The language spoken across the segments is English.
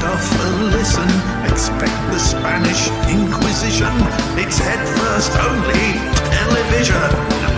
stuff and listen. Expect the Spanish Inquisition. It's head first only television.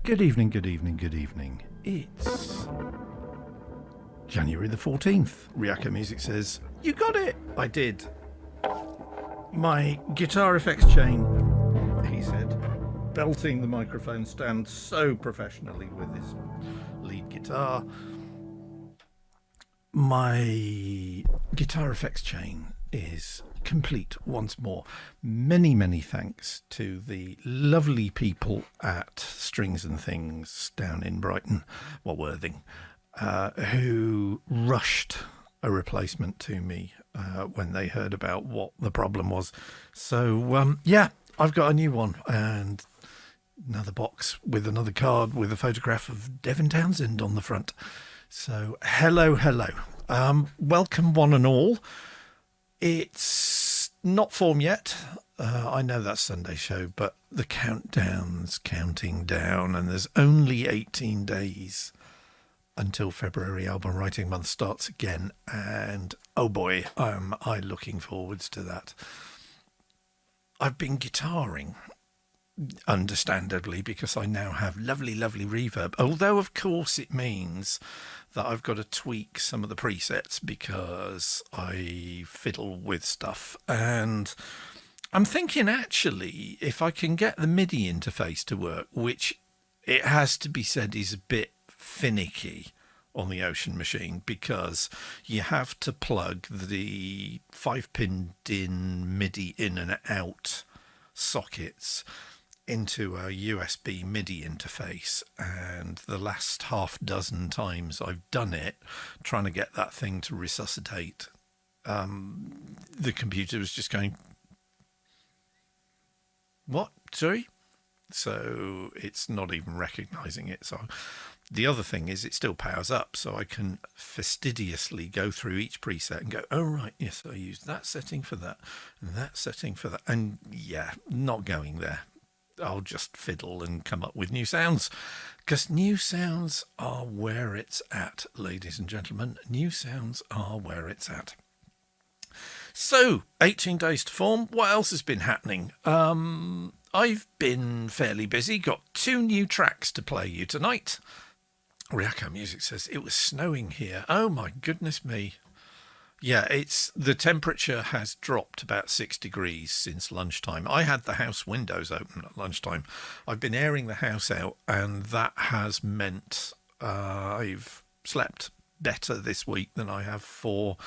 Good evening, good evening, good evening. It's January the 14th. Ryaka Music says, you got it! I did. My guitar effects chain, he said, belting the microphone stand so professionally with his lead guitar. My guitar effects chain is complete once more. Many, many thanks to the lovely people at Strings and Things down in Brighton, Worthing, who rushed a replacement to me when they heard about what the problem was. So, yeah, I've got a new one and another box with another card with a photograph of Devin Townsend on the front. So, hello. Welcome one and all. It's not form yet. I know that's Sunday show, but the countdown's counting down, and there's only 18 days until February album writing month starts again. And oh boy, am I looking forwards to that. I've been guitaring, understandably, because I now have lovely reverb. Although, of course, it means that I've got to tweak some of the presets because I fiddle with stuff. And I'm thinking, actually, if I can get the MIDI interface to work, which it has to be said is a bit finicky on the Ocean Machine, because you have to plug the 5-pin DIN MIDI in and out sockets into a USB MIDI interface, and the last half dozen times I've done it trying to get that thing to resuscitate, the computer was just going, what? Sorry? So it's not even recognizing it. So the other thing is it still powers up, so I can fastidiously go through each preset and go, oh right, yes, I used that setting for that and that setting for that, and yeah, not going there. I'll just fiddle and come up with new sounds, because new sounds are where it's at, ladies and gentlemen. New sounds are where it's at. So, 18 days to form. What else has been happening? I've been fairly busy. Got 2 new tracks to play you tonight. Ryaka Music says, it was snowing here. Oh my goodness me. Yeah, the temperature has dropped about 6 degrees since lunchtime. I had the house windows open at lunchtime. I've been airing the house out, and that has meant I've slept better this week than I have for,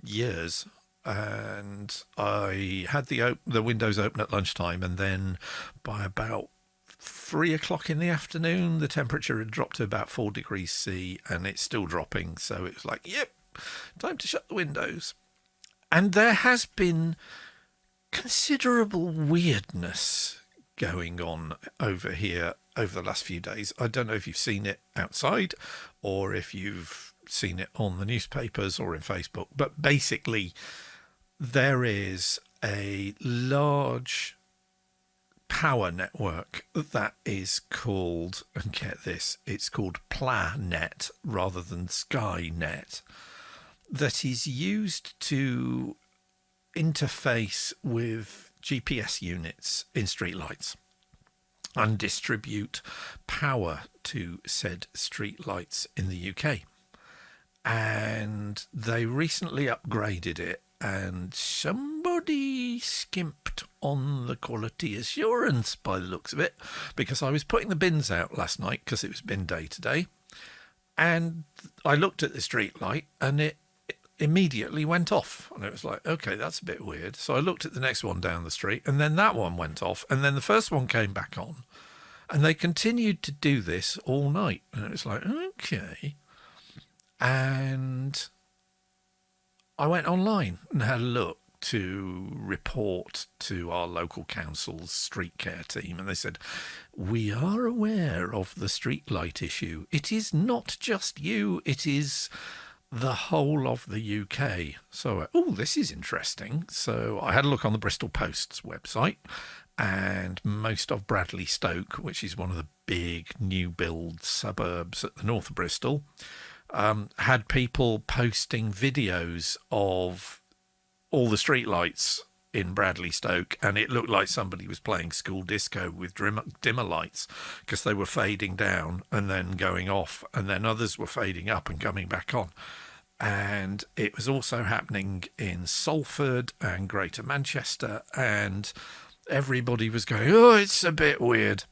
years. And I had the windows open at lunchtime, and then by about 3 o'clock in the afternoon, the temperature had dropped to about 4 degrees C, and it's still dropping. So it was like, yep, time to shut the windows. And there has been considerable weirdness going on over here over the last few days. I don't know if you've seen it outside or if you've seen it on the newspapers or in Facebook, but basically there is a large power network that is called, and get this, it's called Planet rather than Skynet. that is used to interface with GPS units in streetlights and distribute power to said streetlights in the UK. And they recently upgraded it, and somebody skimped on the quality assurance by the looks of it, because I was putting the bins out last night because it was bin day today, and I looked at the street light and it immediately went off, and it was like, okay, that's a bit weird. So I looked at the next one down the street, and then that one went off, and then the first one came back on, and they continued to do this all night, and it was like, okay. And I went online and had a look to report to our local council's street care team, and they said, we are aware of the street light issue. It is not just you, it is the whole of the UK. So, this is interesting. So I had a look on the Bristol Post's website, and most of Bradley Stoke, which is one of the big new build suburbs at the north of Bristol, had people posting videos of all the streetlights in Bradley Stoke, and it looked like somebody was playing school disco with dimmer lights, because they were fading down and then going off, and then others were fading up and coming back on. And it was also happening in Salford and Greater Manchester, and everybody was going, it's a bit weird.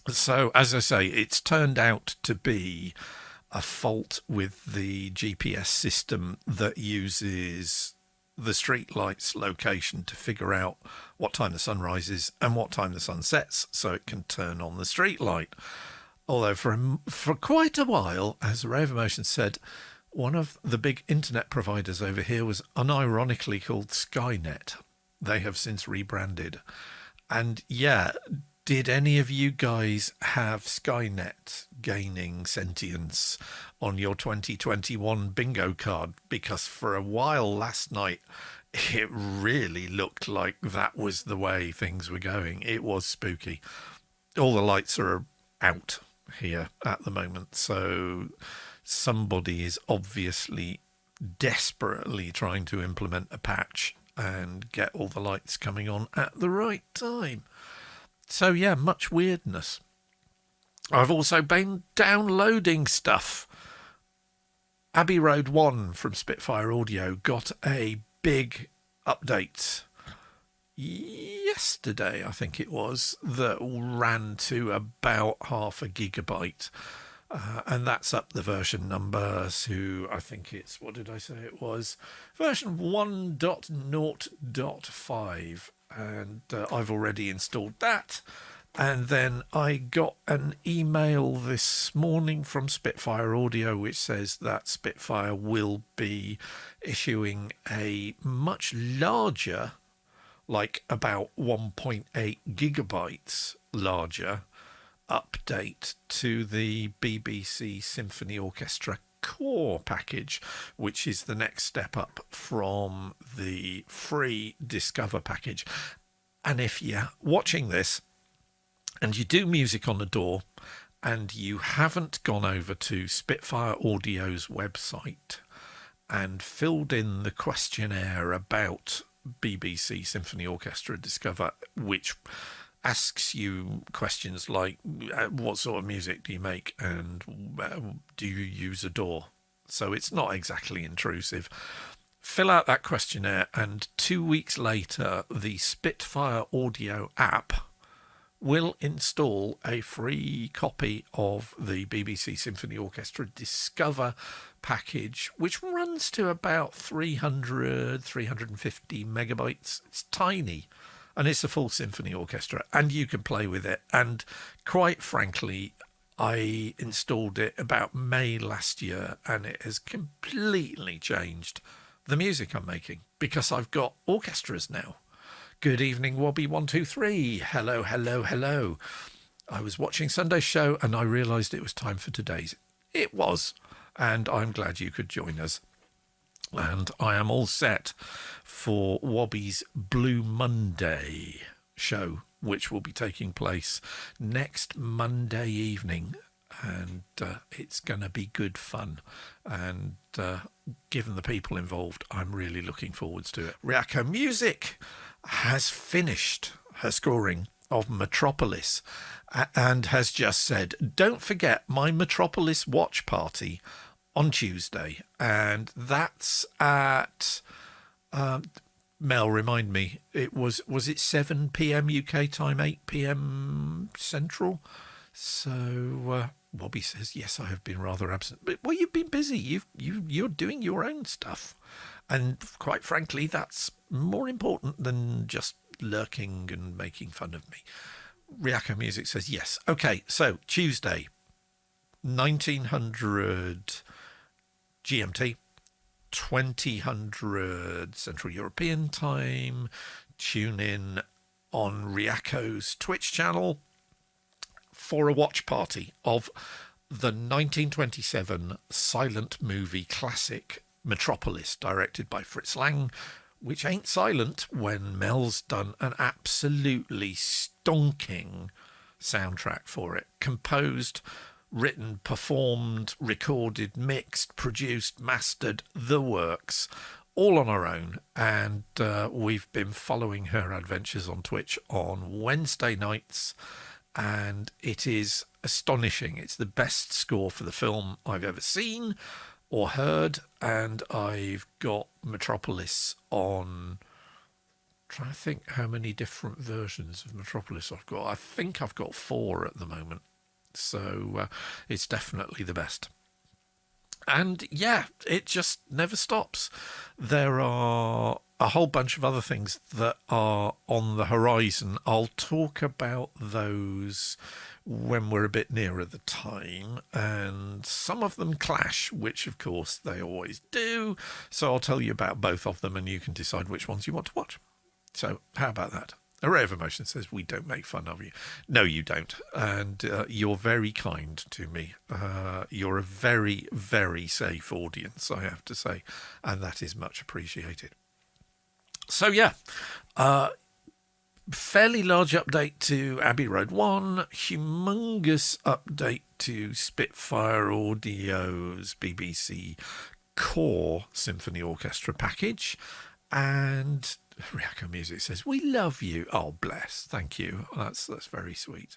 So, as I say, it's turned out to be a fault with the GPS system that uses the streetlight's location to figure out what time the sun rises and what time the sun sets, so it can turn on the street light. Although for quite a while, as Ray of Emotion said, one of the big internet providers over here was unironically called Skynet. They have since rebranded. And yeah, did any of you guys have Skynet gaining sentience on your 2021 bingo card? Because for a while last night, it really looked like that was the way things were going. It was spooky. All the lights are out here at the moment, so somebody is obviously desperately trying to implement a patch and get all the lights coming on at the right time. So yeah, much weirdness. I've also been downloading stuff. Abbey Road 1 from Spitfire Audio got a big update yesterday, I think it was, that ran to about 0.5 gigabyte. And that's up the version number to, I think it's, what did I say it was? Version 1.0.5. And I've already installed that. And then I got an email this morning from Spitfire Audio which says that Spitfire will be issuing a much larger, like about 1.8 gigabytes larger, update to the BBC Symphony Orchestra core package, which is the next step up from the free Discover package. And if you're watching this and you do Music on the Door and you haven't gone over to Spitfire Audio's website and filled in the questionnaire about BBC Symphony Orchestra Discover, which asks you questions like what sort of music do you make and do you use a DAW? So it's not exactly intrusive. Fill out that questionnaire, and 2 weeks later the Spitfire Audio app will install a free copy of the BBC Symphony Orchestra Discover package, which runs to about 350 megabytes. It's tiny. And it's a full symphony orchestra, and you can play with it. And quite frankly, I installed it about May last year, and it has completely changed the music I'm making, because I've got orchestras now. Good evening, Wobby123. Hello, hello, hello. I was watching Sunday's show, and I realised it was time for today's. It was, and I'm glad you could join us. And I am all set for Wobby's Blue Monday show, which will be taking place next Monday evening. and it's going to be good fun. And given the people involved, I'm really looking forward to it. Ryako Music has finished her scoring of Metropolis and has just said, don't forget my Metropolis watch party on Tuesday. And that's at... Mel, remind me, was it 7 p.m. UK time, 8 p.m. Central? So Bobby says, yes, I have been rather absent. But, well, you've been busy. You're doing your own stuff. And quite frankly, that's more important than just lurking and making fun of me. Ryako Music says, yes. Okay, so Tuesday, 1900 GMT. 2000 Central European time. Tune in on Ryako's Twitch channel for a watch party of the 1927 silent movie classic Metropolis, directed by Fritz Lang, which ain't silent when Mel's done an absolutely stonking soundtrack for it. Composed, written, performed, recorded, mixed, produced, mastered, the works, all on our own. And we've been following her adventures on Twitch on Wednesday nights, and it is astonishing. It's the best score for the film I've ever seen or heard, and I've got Metropolis on... trying to think how many different versions of Metropolis I've got. I think I've got 4 at the moment. So it's definitely the best. And yeah, it just never stops. There are a whole bunch of other things that are on the horizon. I'll talk about those when we're a bit nearer the time. And some of them clash, which of course they always do. So I'll tell you about both of them and you can decide which ones you want to watch. So how about that? Array of Emotion says, we don't make fun of you. No, you don't. And you're very kind to me. You're a very, very safe audience, I have to say. And that is much appreciated. So, yeah. Fairly large update to Abbey Road 1. Humongous update to Spitfire Audio's BBC Core Symphony Orchestra package. And... Ryako Music says, we love you. Oh, bless. Thank you. That's very sweet.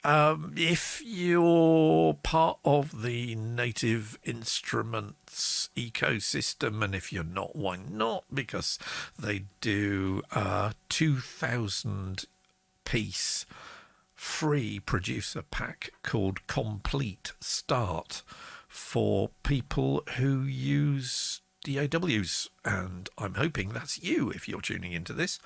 If you're part of the Native Instruments ecosystem, and if you're not, why not? Because they do a 2,000 piece free producer pack called Complete Start for people who use DAWs, and I'm hoping that's you if you're tuning into this.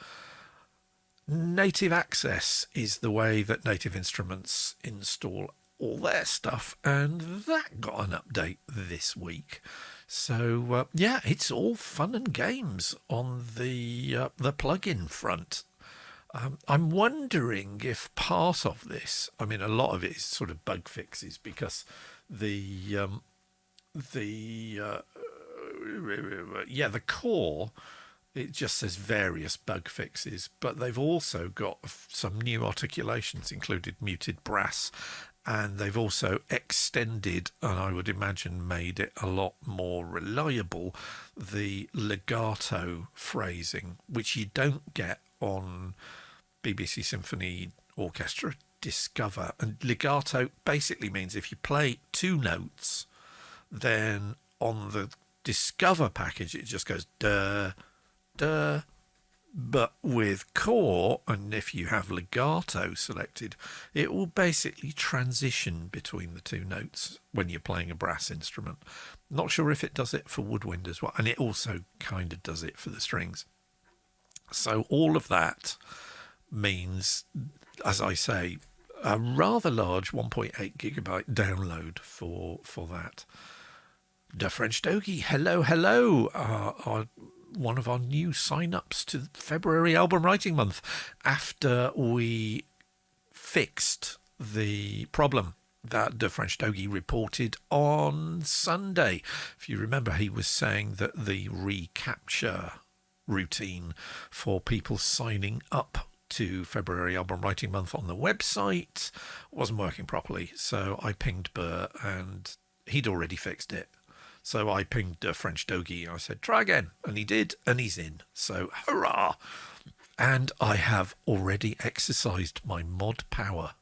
Native Access is the way that Native Instruments install all their stuff, and that got an update this week. So yeah, it's all fun and games on the plugin front. I'm wondering if part of this, I mean, a lot of it is sort of bug fixes, because the core, it just says various bug fixes, but they've also got some new articulations, included muted brass, and they've also extended, and I would imagine made it a lot more reliable, the legato phrasing, which you don't get on BBC Symphony Orchestra Discover. And legato basically means if you play 2 notes, then on the Discover package it just goes duh, duh. But with Core, and if you have legato selected, it will basically transition between the 2 notes when you're playing a brass instrument. Not sure if it does it for woodwind as well, and it also kind of does it for the strings. So all of that means, as I say, a rather large 1.8 gigabyte download for that. The French Dogie, hello, one of our new sign-ups to February album writing month, after we fixed the problem that the French Dogie reported on Sunday. If you remember, he was saying that the recapture routine for people signing up to February album writing month on the website wasn't working properly. So I pinged Burr and he'd already fixed it. So I pinged French Dogie and I said, try again. And he did, and he's in. So hurrah. And I have already exercised my mod power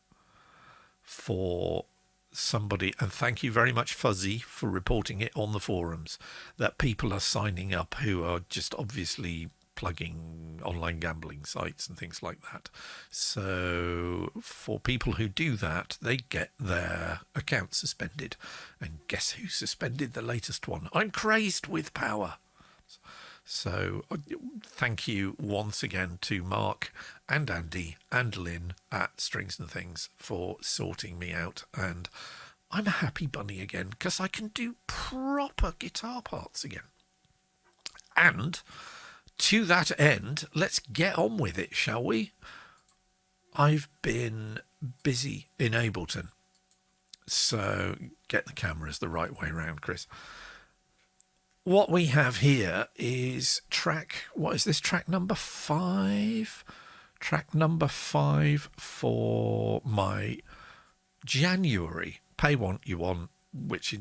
for somebody, and thank you very much, Fuzzy, for reporting it on the forums, that people are signing up who are just obviously plugging online gambling sites and things like that. So for people who do that, they get their account suspended. And guess who suspended the latest one? I'm crazed with power. So thank you once again to Mark and Andy and Lynn at Strings and Things for sorting me out. And I'm a happy bunny again because I can do proper guitar parts again. And to that end, let's get on with it, shall we? I've been busy in Ableton. So get the cameras the right way around, Chris. What we have here is what is this, track number 5? Track number 5 for my January Pay What You Want, which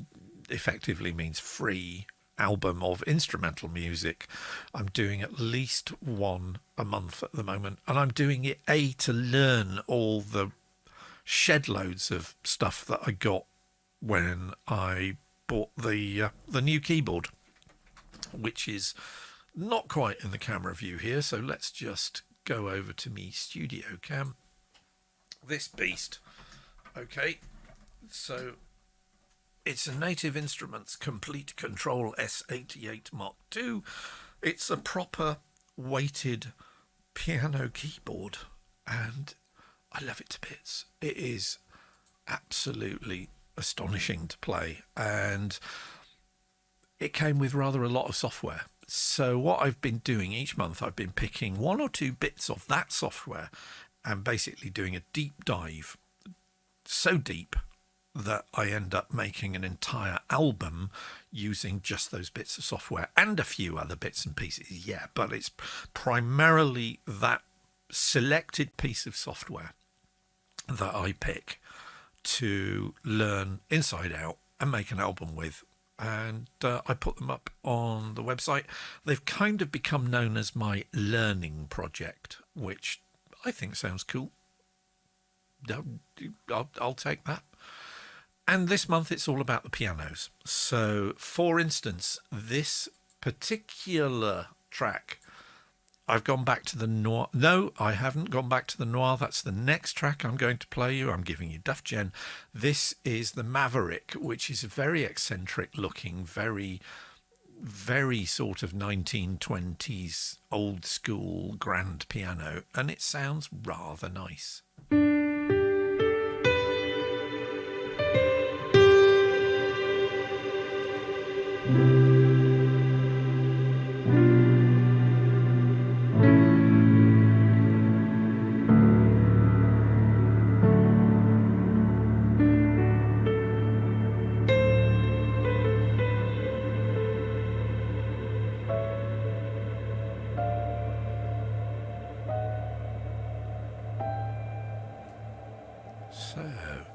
effectively means free album of instrumental music. I'm doing at least one a month at the moment, and I'm doing it to learn all the shed loads of stuff that I got when I bought the new keyboard, which is not quite in the camera view here. So let's just go over to me studio cam. This beast. Okay, so it's a Native Instruments Complete Control S88 Mark II. It's a proper weighted piano keyboard, and I love it to bits. It is absolutely astonishing to play, and it came with rather a lot of software. So what I've been doing each month, I've been picking 1 or 2 bits of that software and basically doing a deep dive, so deep that I end up making an entire album using just those bits of software and a few other bits and pieces. Yeah, but it's primarily that selected piece of software that I pick to learn inside out and make an album with. And I put them up on the website. They've kind of become known as my learning project, which I think sounds cool. I'll take that. And this month it's all about the pianos. So, for instance, this particular track, I've gone back to the Noir. No, I haven't gone back to the Noir. That's the next track I'm going to play you. I'm giving you Duff Gen. This is the Maverick, which is a very eccentric looking, very, very sort of 1920s old school grand piano. And it sounds rather nice.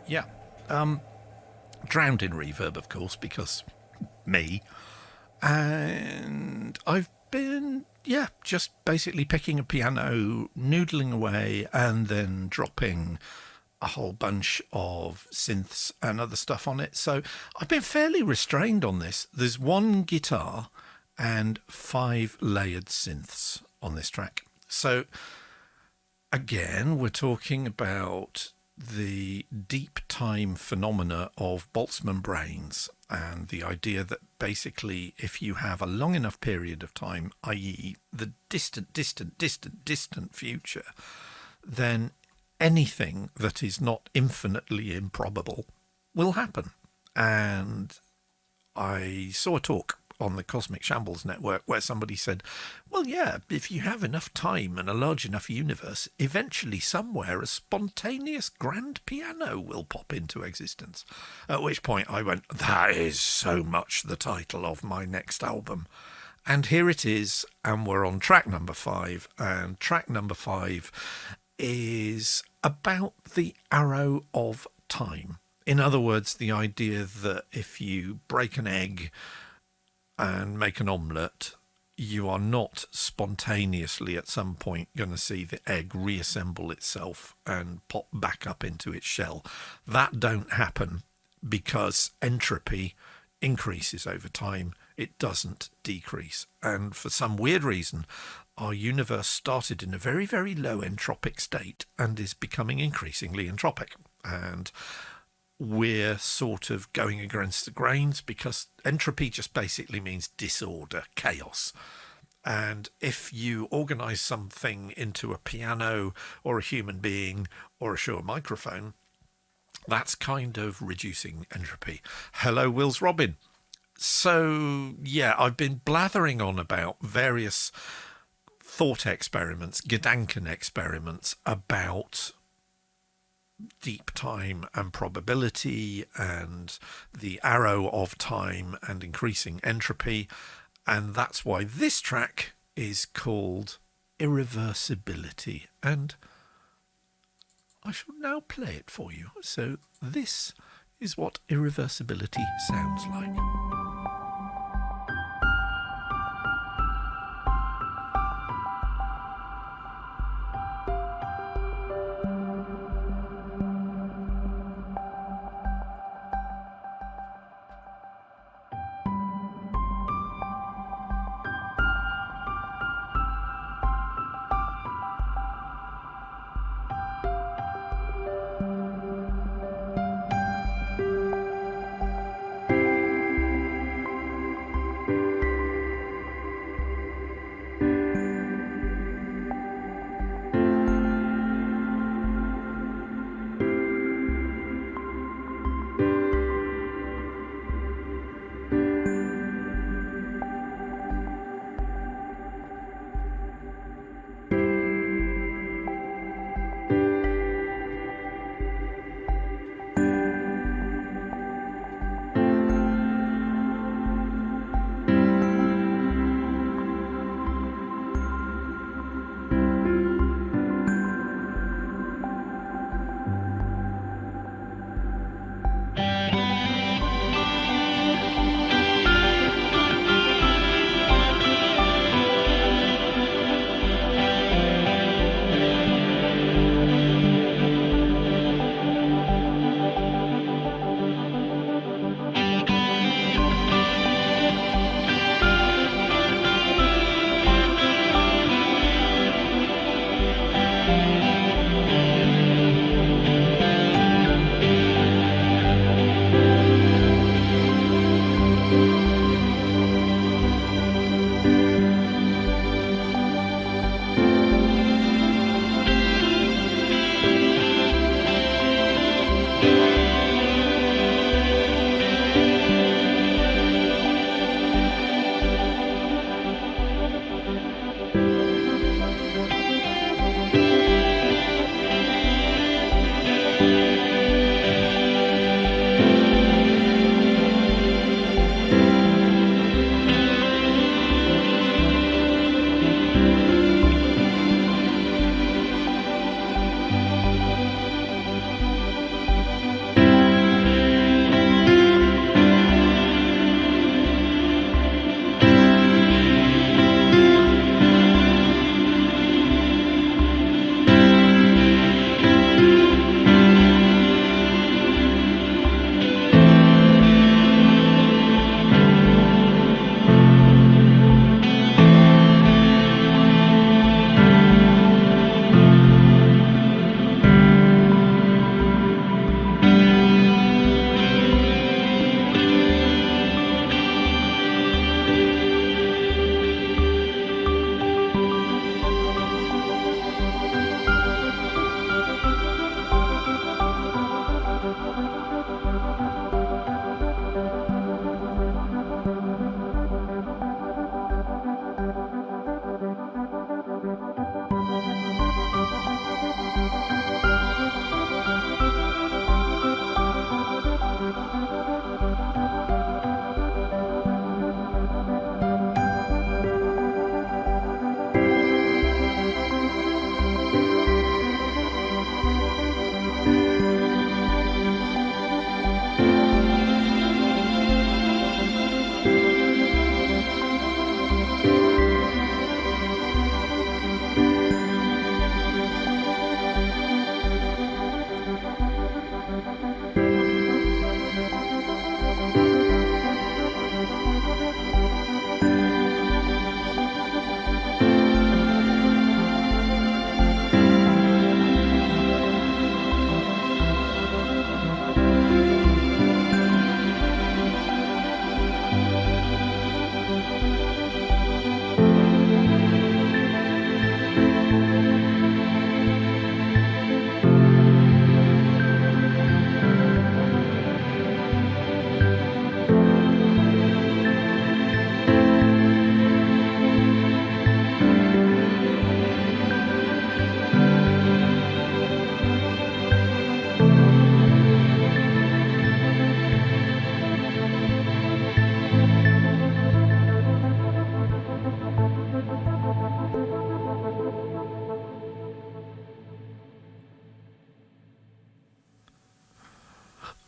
Yeah, drowned in reverb, of course, because me. And I've been, just basically picking a piano, noodling away, and then dropping a whole bunch of synths and other stuff on it. So I've been fairly restrained on this. There's 1 guitar and 5 layered synths on this track. So again, we're talking about the deep time phenomena of Boltzmann brains, and the idea that basically if you have a long enough period of time, i.e. the distant future, then anything that is not infinitely improbable will happen. And I saw a talk on the Cosmic Shambles Network where somebody said, well, yeah, if you have enough time and a large enough universe, eventually somewhere a spontaneous grand piano will pop into existence. At which point I went, that is so much the title of my next album. And here it is, and we're on track number 5. And track number 5 is about the arrow of time. In other words, the idea that if you break an egg and make an omelette, you are not spontaneously at some point going to see the egg reassemble itself and pop back up into its shell. That don't happen because entropy increases over time. It doesn't decrease. And for some weird reason, our universe started in a very, very low entropic state and is becoming increasingly entropic. And we're sort of going against the grains because entropy just basically means disorder, chaos. And if you organize something into a piano or a human being or a Shure microphone, that's kind of reducing entropy. Hello, Will's Robin. So, yeah, I've been blathering on about various thought experiments, Gedanken experiments about deep time and probability and the arrow of time and increasing entropy. And that's why this track is called Irreversibility. And I shall now play it for you. So this is what irreversibility sounds like.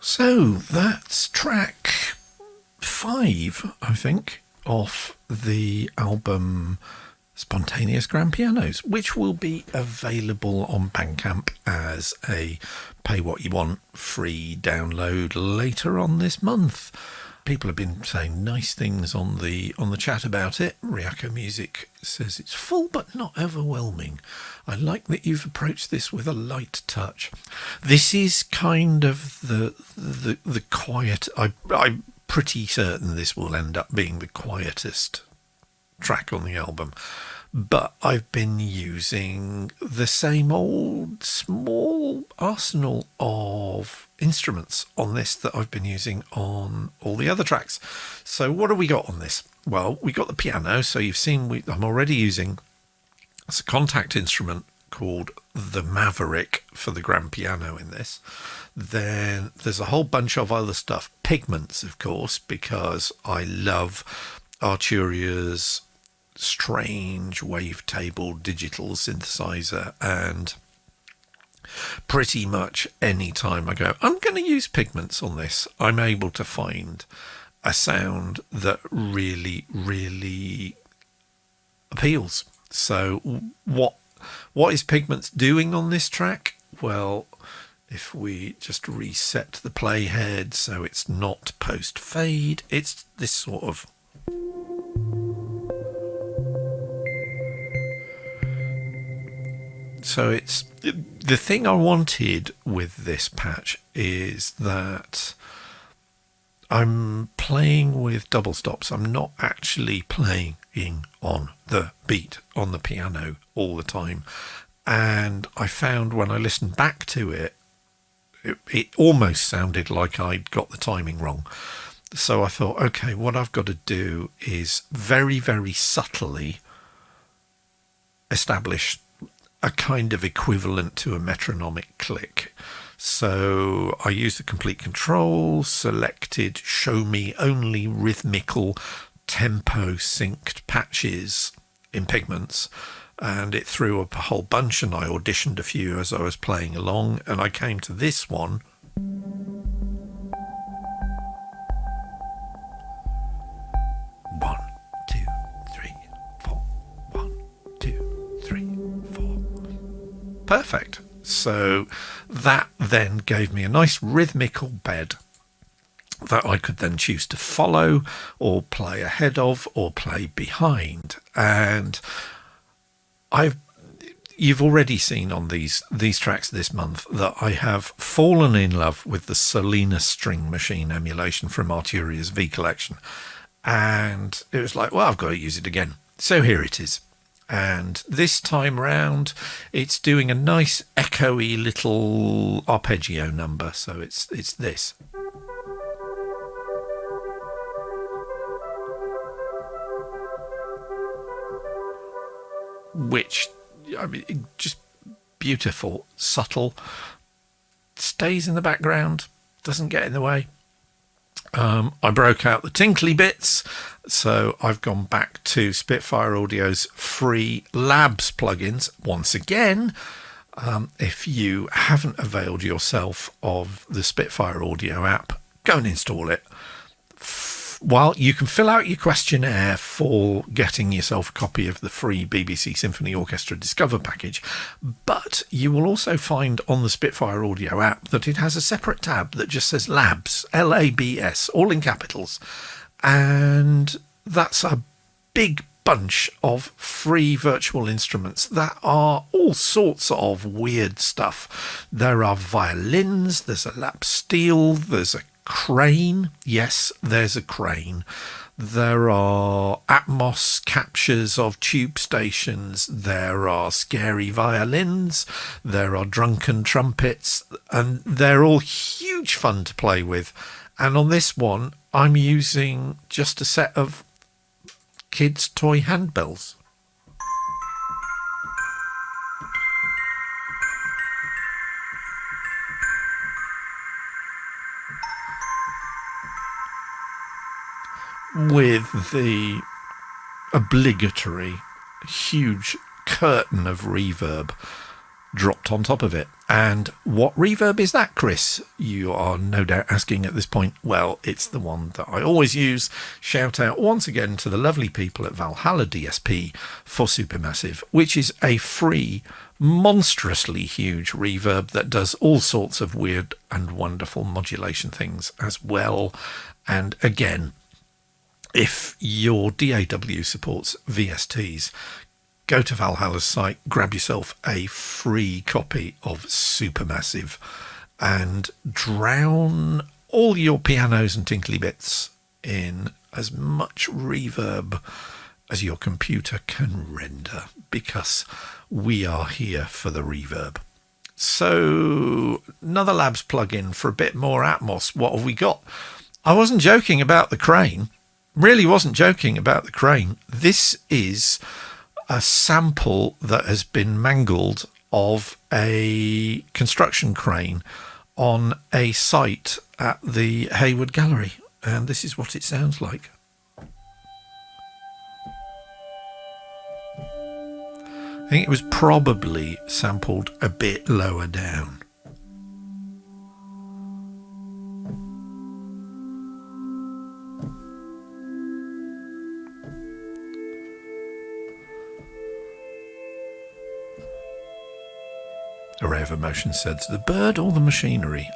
So that's track 5, I think, off the album Spontaneous Grand Pianos, which will be available on Bandcamp as a pay what you want free download later on this month. People have been saying nice things on the chat about it. Ryako Music says it's full but not overwhelming. I like that you've approached this with a light touch. This is kind of the quiet. I'm pretty certain this will end up being the quietest track on the album, but I've been using the same old small arsenal of instruments on this that I've been using on all the other tracks. So what have we got on this? Well, we got the piano, so you've seen I'm already using a contact instrument called the Maverick for the grand piano in this. Then there's a whole bunch of other stuff, pigments of course, because I love Arturia's strange wavetable digital synthesizer, and pretty much any time I go, I'm going to use pigments on this, I'm able to find a sound that really, really appeals. So what is Pigments doing on this track? Well, if we just reset the playhead so it's not post fade, it's this sort of so it's the thing I wanted with this patch is that I'm playing with double stops. I'm not actually playing on the beat on the piano all the time. And I found when I listened back to it, it almost sounded like I'd got the timing wrong. So I thought, okay, what I've got to do is very, very subtly establish a kind of equivalent to a metronomic click. So I used the complete control, selected show me only rhythmical tempo synced patches in Pigments, and it threw up a whole bunch, and I auditioned a few as I was playing along, and I came to this one. One, two, three, four. 1, 2, 3, 4. Perfect. So that then gave me a nice rhythmical bed that I could then choose to follow or play ahead of or play behind. And you've already seen on these tracks this month that I have fallen in love with the Selena string machine emulation from Arturia's V collection. And it was like, well, I've got to use it again. So here it is. And this time round, it's doing a nice echoey little arpeggio number. So it's this. Which, I mean, just beautiful, subtle, stays in the background, doesn't get in the way. I broke out the tinkly bits, so I've gone back to Spitfire Audio's free Labs plugins once again. If you haven't availed yourself of the Spitfire Audio app, go and install it. While you can fill out your questionnaire for getting yourself a copy of the free BBC Symphony Orchestra Discover package, but you will also find on the Spitfire Audio app that it has a separate tab that just says Labs, L-A-B-S, all in capitals. And that's a big bunch of free virtual instruments that are all sorts of weird stuff. There are violins, there's a lap steel, there's a crane. Yes, there's a crane. There are Atmos captures of tube stations. There are scary violins. There are drunken trumpets, and they're all huge fun to play with. And on this one, I'm using just a set of kids' toy handbells. With the obligatory huge curtain of reverb dropped on top of it. And what reverb is that, Chris? You are no doubt asking at this point. Well, it's the one that I always use. Shout out once again to the lovely people at Valhalla DSP for Supermassive, which is a free, monstrously huge reverb that does all sorts of weird and wonderful modulation things as well. And again, if your DAW supports VSTs, go to Valhalla's site, grab yourself a free copy of Supermassive and drown all your pianos and tinkly bits in as much reverb as your computer can render, because we are here for the reverb. So, another Labs plugin for a bit more Atmos. What have we got? I wasn't joking about the crane. Really wasn't joking about the crane. This is a sample that has been mangled of a construction crane on a site at the Hayward Gallery, and this is what it sounds like. I think it was probably sampled a bit lower down. Array of Emotions said, the bird or the machinery?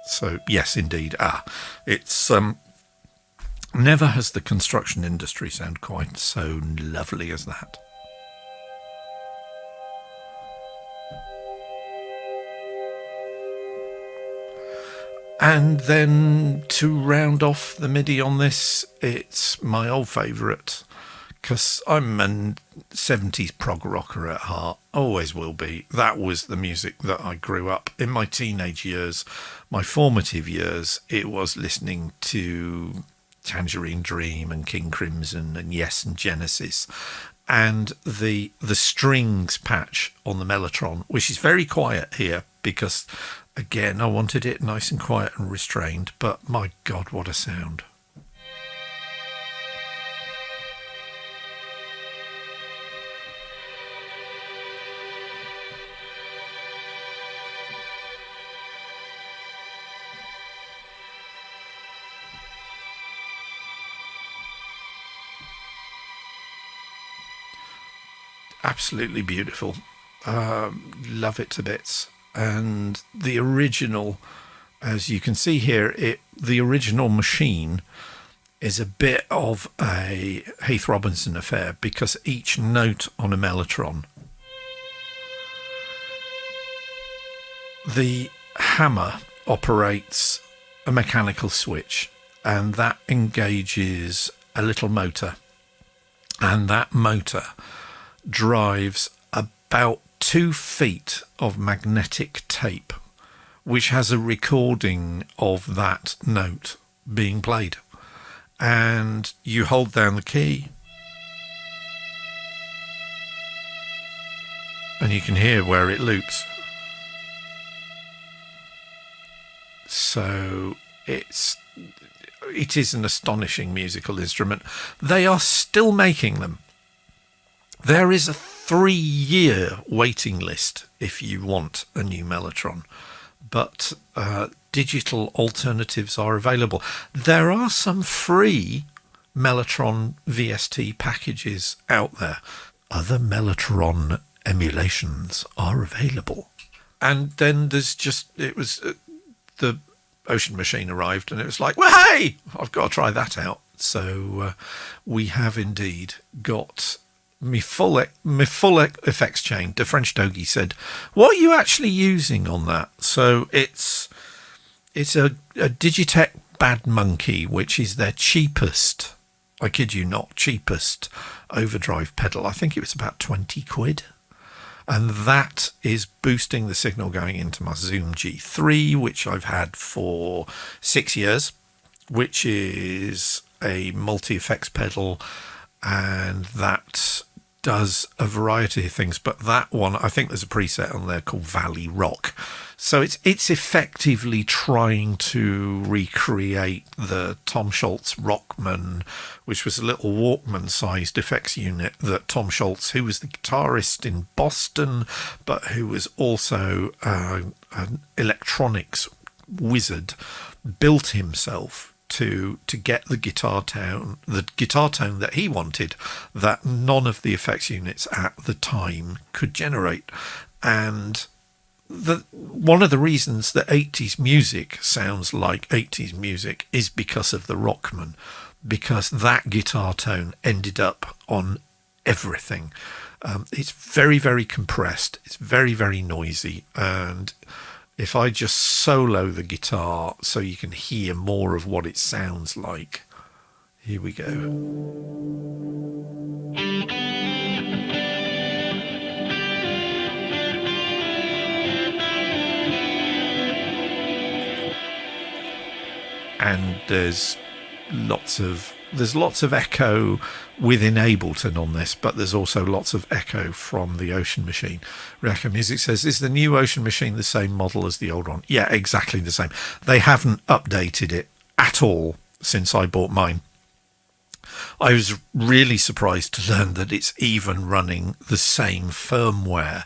So yes, indeed. It's never has the construction industry sound quite so lovely as that. And then to round off the MIDI on this, it's my old favourite, because I'm a 70s prog rocker at heart, always will be. That was the music that I grew up in my teenage years, my formative years. It was listening to Tangerine Dream and King Crimson and Yes and Genesis, and the strings patch on the Melotron, which is very quiet here because, again, I wanted it nice and quiet and restrained, but my God, what a sound. Absolutely beautiful. Love it to bits. And the original, as you can see here, the original machine is a bit of a Heath Robinson affair, because each note on a Melotron, the hammer operates a mechanical switch, and that engages a little motor, and that motor drives about 2 feet of magnetic tape, which has a recording of that note being played. And you hold down the key and you can hear where it loops. So it is an astonishing musical instrument. They are still making them. There is a 3-year waiting list if you want a new Melotron, but digital alternatives are available. There are some free Melotron VST packages out there. Other Melotron emulations are available. And then there's the Ocean Machine arrived, and it was like, well, hey, I've got to try that out. So we have indeed got my full effects chain. The French Doggy said, what are you actually using on that? So it's a Digitech Bad Monkey, which is their cheapest, I kid you not, cheapest overdrive pedal. I think it was about 20 quid. And that is boosting the signal going into my Zoom G3, which I've had for 6 years, which is a multi-effects pedal, and that does a variety of things, but that one, I think there's a preset on there called Valley Rock. So it's effectively trying to recreate the Tom Scholz Rockman, which was a little Walkman-sized effects unit that Tom Scholz, who was the guitarist in Boston, but who was also an electronics wizard, built himself to get the guitar tone that he wanted, that none of the effects units at the time could generate. And one of the reasons that 80s music sounds like 80s music is because of the Rockman, because that guitar tone ended up on everything. It's very, very compressed. It's very, very noisy. And if I just solo the guitar so you can hear more of what it sounds like, here we go. And there's lots of echo within Ableton on this, but there's also lots of echo from the Ocean Machine. Reactor Music says, is the new Ocean Machine the same model as the old one? Yeah, exactly the same. They haven't updated it at all since I bought mine. I was really surprised to learn that it's even running the same firmware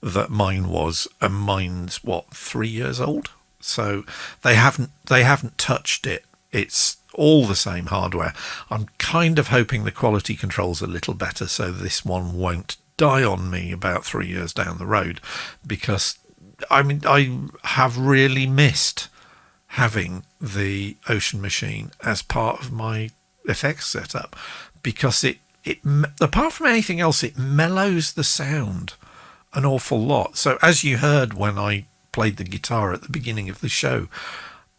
that mine was, and mine's 3 years old. So they haven't touched it. It's all the same hardware. I'm kind of hoping the quality control's a little better, so this one won't die on me about 3 years down the road, because I have really missed having the Ocean Machine as part of my effects setup, because it apart from anything else, it mellows the sound an awful lot. So as you heard when I played the guitar at the beginning of the show,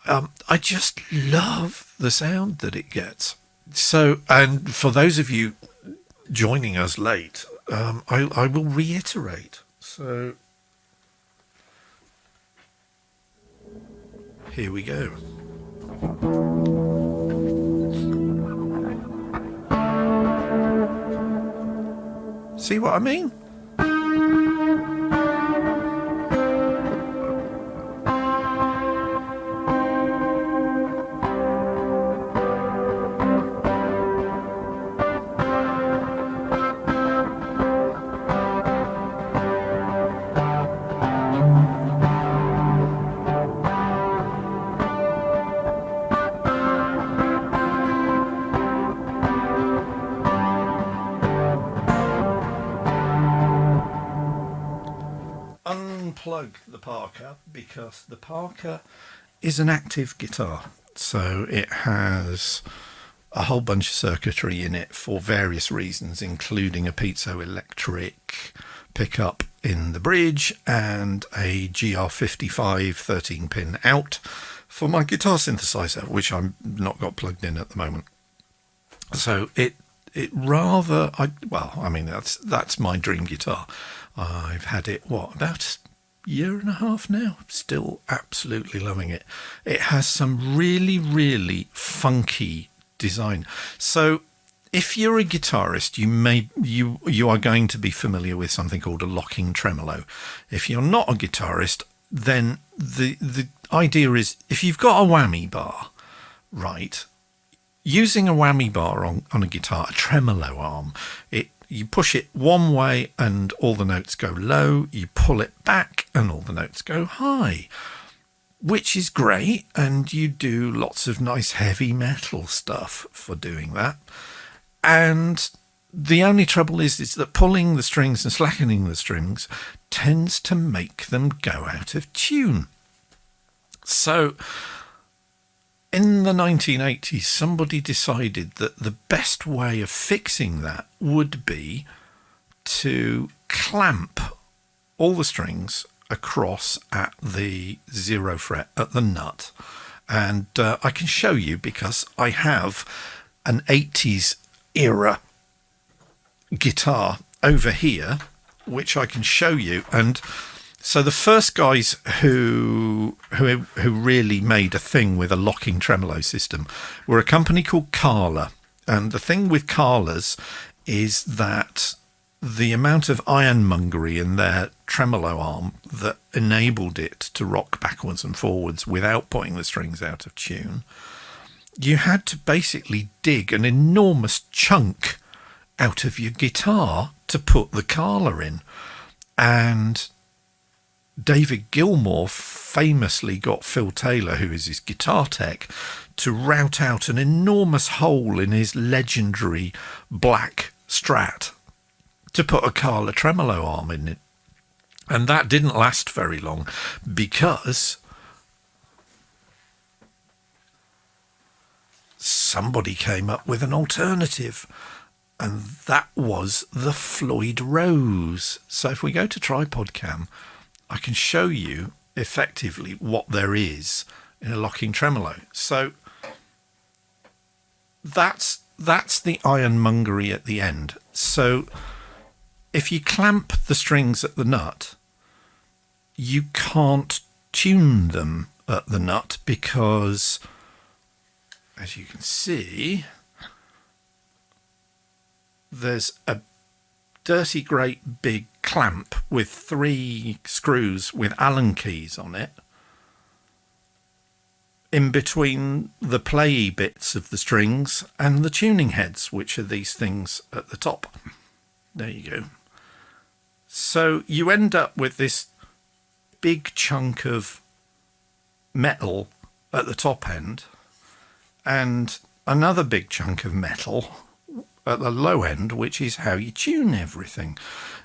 I just love the sound that it gets. So, and for those of you joining us late, I will reiterate. So here we go. See what I mean? Unplug the Parker, because the Parker is an active guitar, so it has a whole bunch of circuitry in it for various reasons, including a piezoelectric pickup in the bridge and a GR55 13-pin out for my guitar synthesizer, which I'm not got plugged in at the moment. So that's my dream guitar. I've had it, about a year and a half now. Still absolutely loving it. It has some really, really funky design. So if you're a guitarist, you are going to be familiar with something called a locking tremolo. If you're not a guitarist, then the idea is, if you've got a whammy bar, right, using a whammy bar on a guitar, a tremolo arm, you push it one way and all the notes go low, you pull it back and all the notes go high, which is great, and you do lots of nice heavy metal stuff for doing that. And the only trouble is that pulling the strings and slackening the strings tends to make them go out of tune. So in the 1980s, somebody decided that the best way of fixing that would be to clamp all the strings across at the 0 fret, at the nut. And I can show you, because I have an 80s era guitar over here, which I can show you. And so the first guys who really made a thing with a locking tremolo system were a company called Carla. And the thing with Carlas is that the amount of ironmongery in their tremolo arm that enabled it to rock backwards and forwards without putting the strings out of tune, you had to basically dig an enormous chunk out of your guitar to put the Carla in. And David Gilmour famously got Phil Taylor, who is his guitar tech, to route out an enormous hole in his legendary black Strat to put a Carla tremolo arm in it. And that didn't last very long because somebody came up with an alternative, and that was the Floyd Rose. So if we go to Tripod Cam, I can show you effectively what there is in a locking tremolo. So that's the ironmongery at the end. So if you clamp the strings at the nut, you can't tune them at the nut because, as you can see, there's a dirty great big clamp with 3 screws with Allen keys on it in between the playy bits of the strings and the tuning heads, which are these things at the top. There you go. So you end up with this big chunk of metal at the top end and another big chunk of metal at the low end, which is how you tune everything.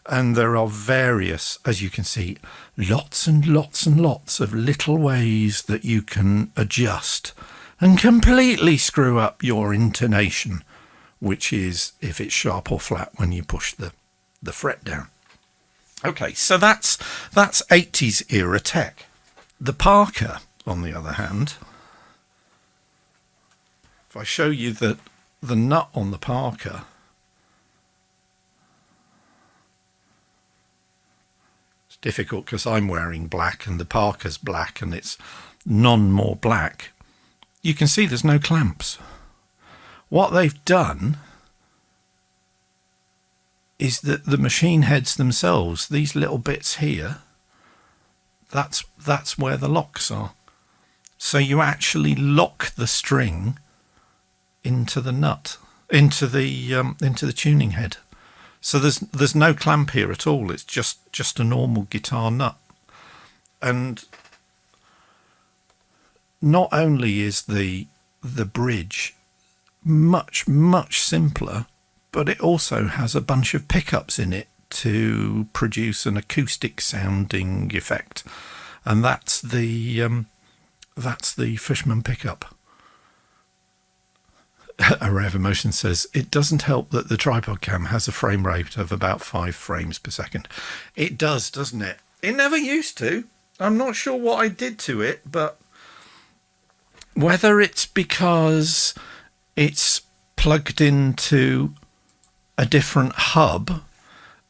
And there are various, as you can see, lots and lots and lots of little ways that you can adjust and completely screw up your intonation, which is if it's sharp or flat when you push the fret down. Okay, so that's 80s era tech. The Parker, on the other hand, if I show you the nut on the Parker, it's difficult because I'm wearing black and the Parker's black and it's none more black. You can see there's no clamps. What they've done is that the machine heads themselves, these little bits here, that's where the locks are. So you actually lock the string into the nut, into the tuning head. So there's no clamp here at all. It's just a normal guitar nut. And not only is the bridge much simpler, but it also has a bunch of pickups in it to produce an acoustic sounding effect, and that's the Fishman pickup. Array of Emotion says it doesn't help that the Tripod Cam has a frame rate of about 5 frames per second. It does, doesn't it? It never used to. I'm not sure what I did to it, but whether it's because it's plugged into a different hub,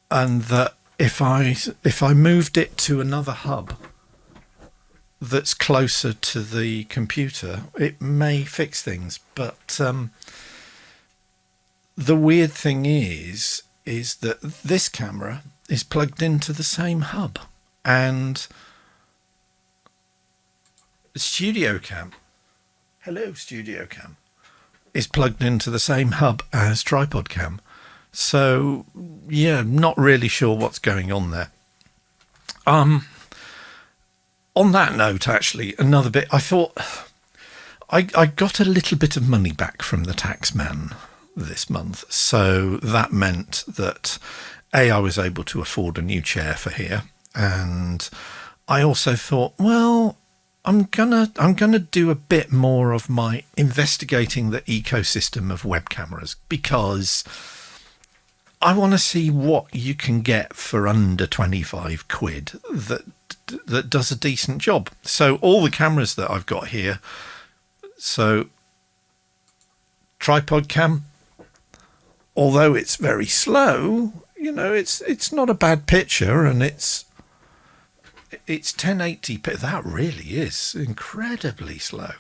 and that if I moved it to another hub that's closer to the computer, it may fix things. But the weird thing is that this camera is plugged into the same hub, and Studio Cam, hello Studio Cam, is plugged into the same hub as Tripod Cam. So yeah, not really sure what's going on there. On that note, actually, another bit, I thought I got a little bit of money back from the taxman this month. So that meant that I was able to afford a new chair for here. And I also thought, well, I'm gonna do a bit more of my investigating the ecosystem of web cameras, because I want to see what you can get for under 25 quid that does a decent job. So all the cameras that I've got here, so Tripod Cam, although it's very slow, you know, it's not a bad picture, and it's 1080p. That really is incredibly slow.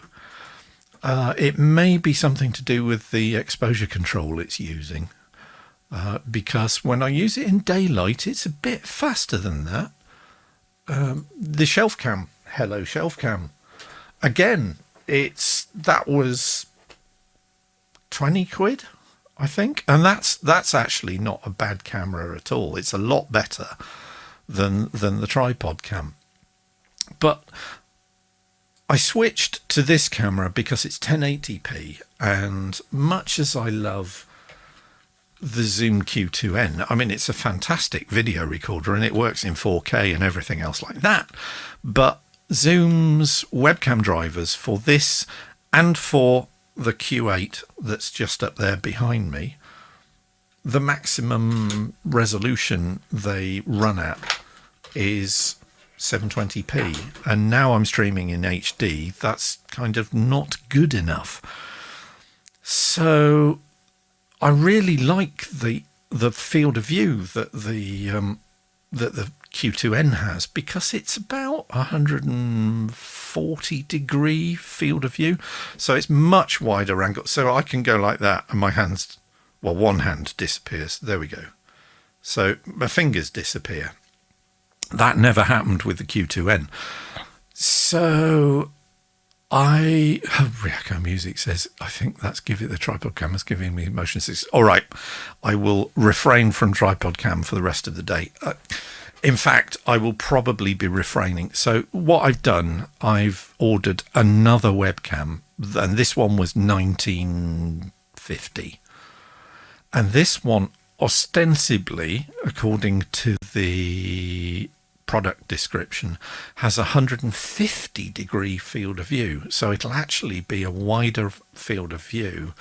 It may be something to do with the exposure control it's using. because when I use it in daylight, it's a bit faster than that. The shelf cam, hello shelf cam. Again, that was 20 quid, I think. And that's actually not a bad camera at all. It's a lot better than the tripod cam. But I switched to this camera because it's 1080p, and much as I love the Zoom Q2N, I mean, it's a fantastic video recorder and it works in 4K and everything else like that. But Zoom's webcam drivers for this and for the Q8 that's just up there behind me, the maximum resolution they run at is 720p, and now I'm streaming in HD. That's kind of not good enough. So I really like the field of view that the Q2N has, because it's about 140 degree field of view, so it's much wider angle. So I can go like that, and my hands, well, one hand disappears. There we go. So my fingers disappear. That never happened with the Q2N. So Riako Music says, I think that's the tripod camera's giving me motion sickness. All right, I will refrain from tripod cam for the rest of the day. In fact, I will probably be refraining. So what I've done, I've ordered another webcam, and this one was 1950. And this one, ostensibly, according to the product description, has a 150 degree field of view. So it'll actually be a wider field of view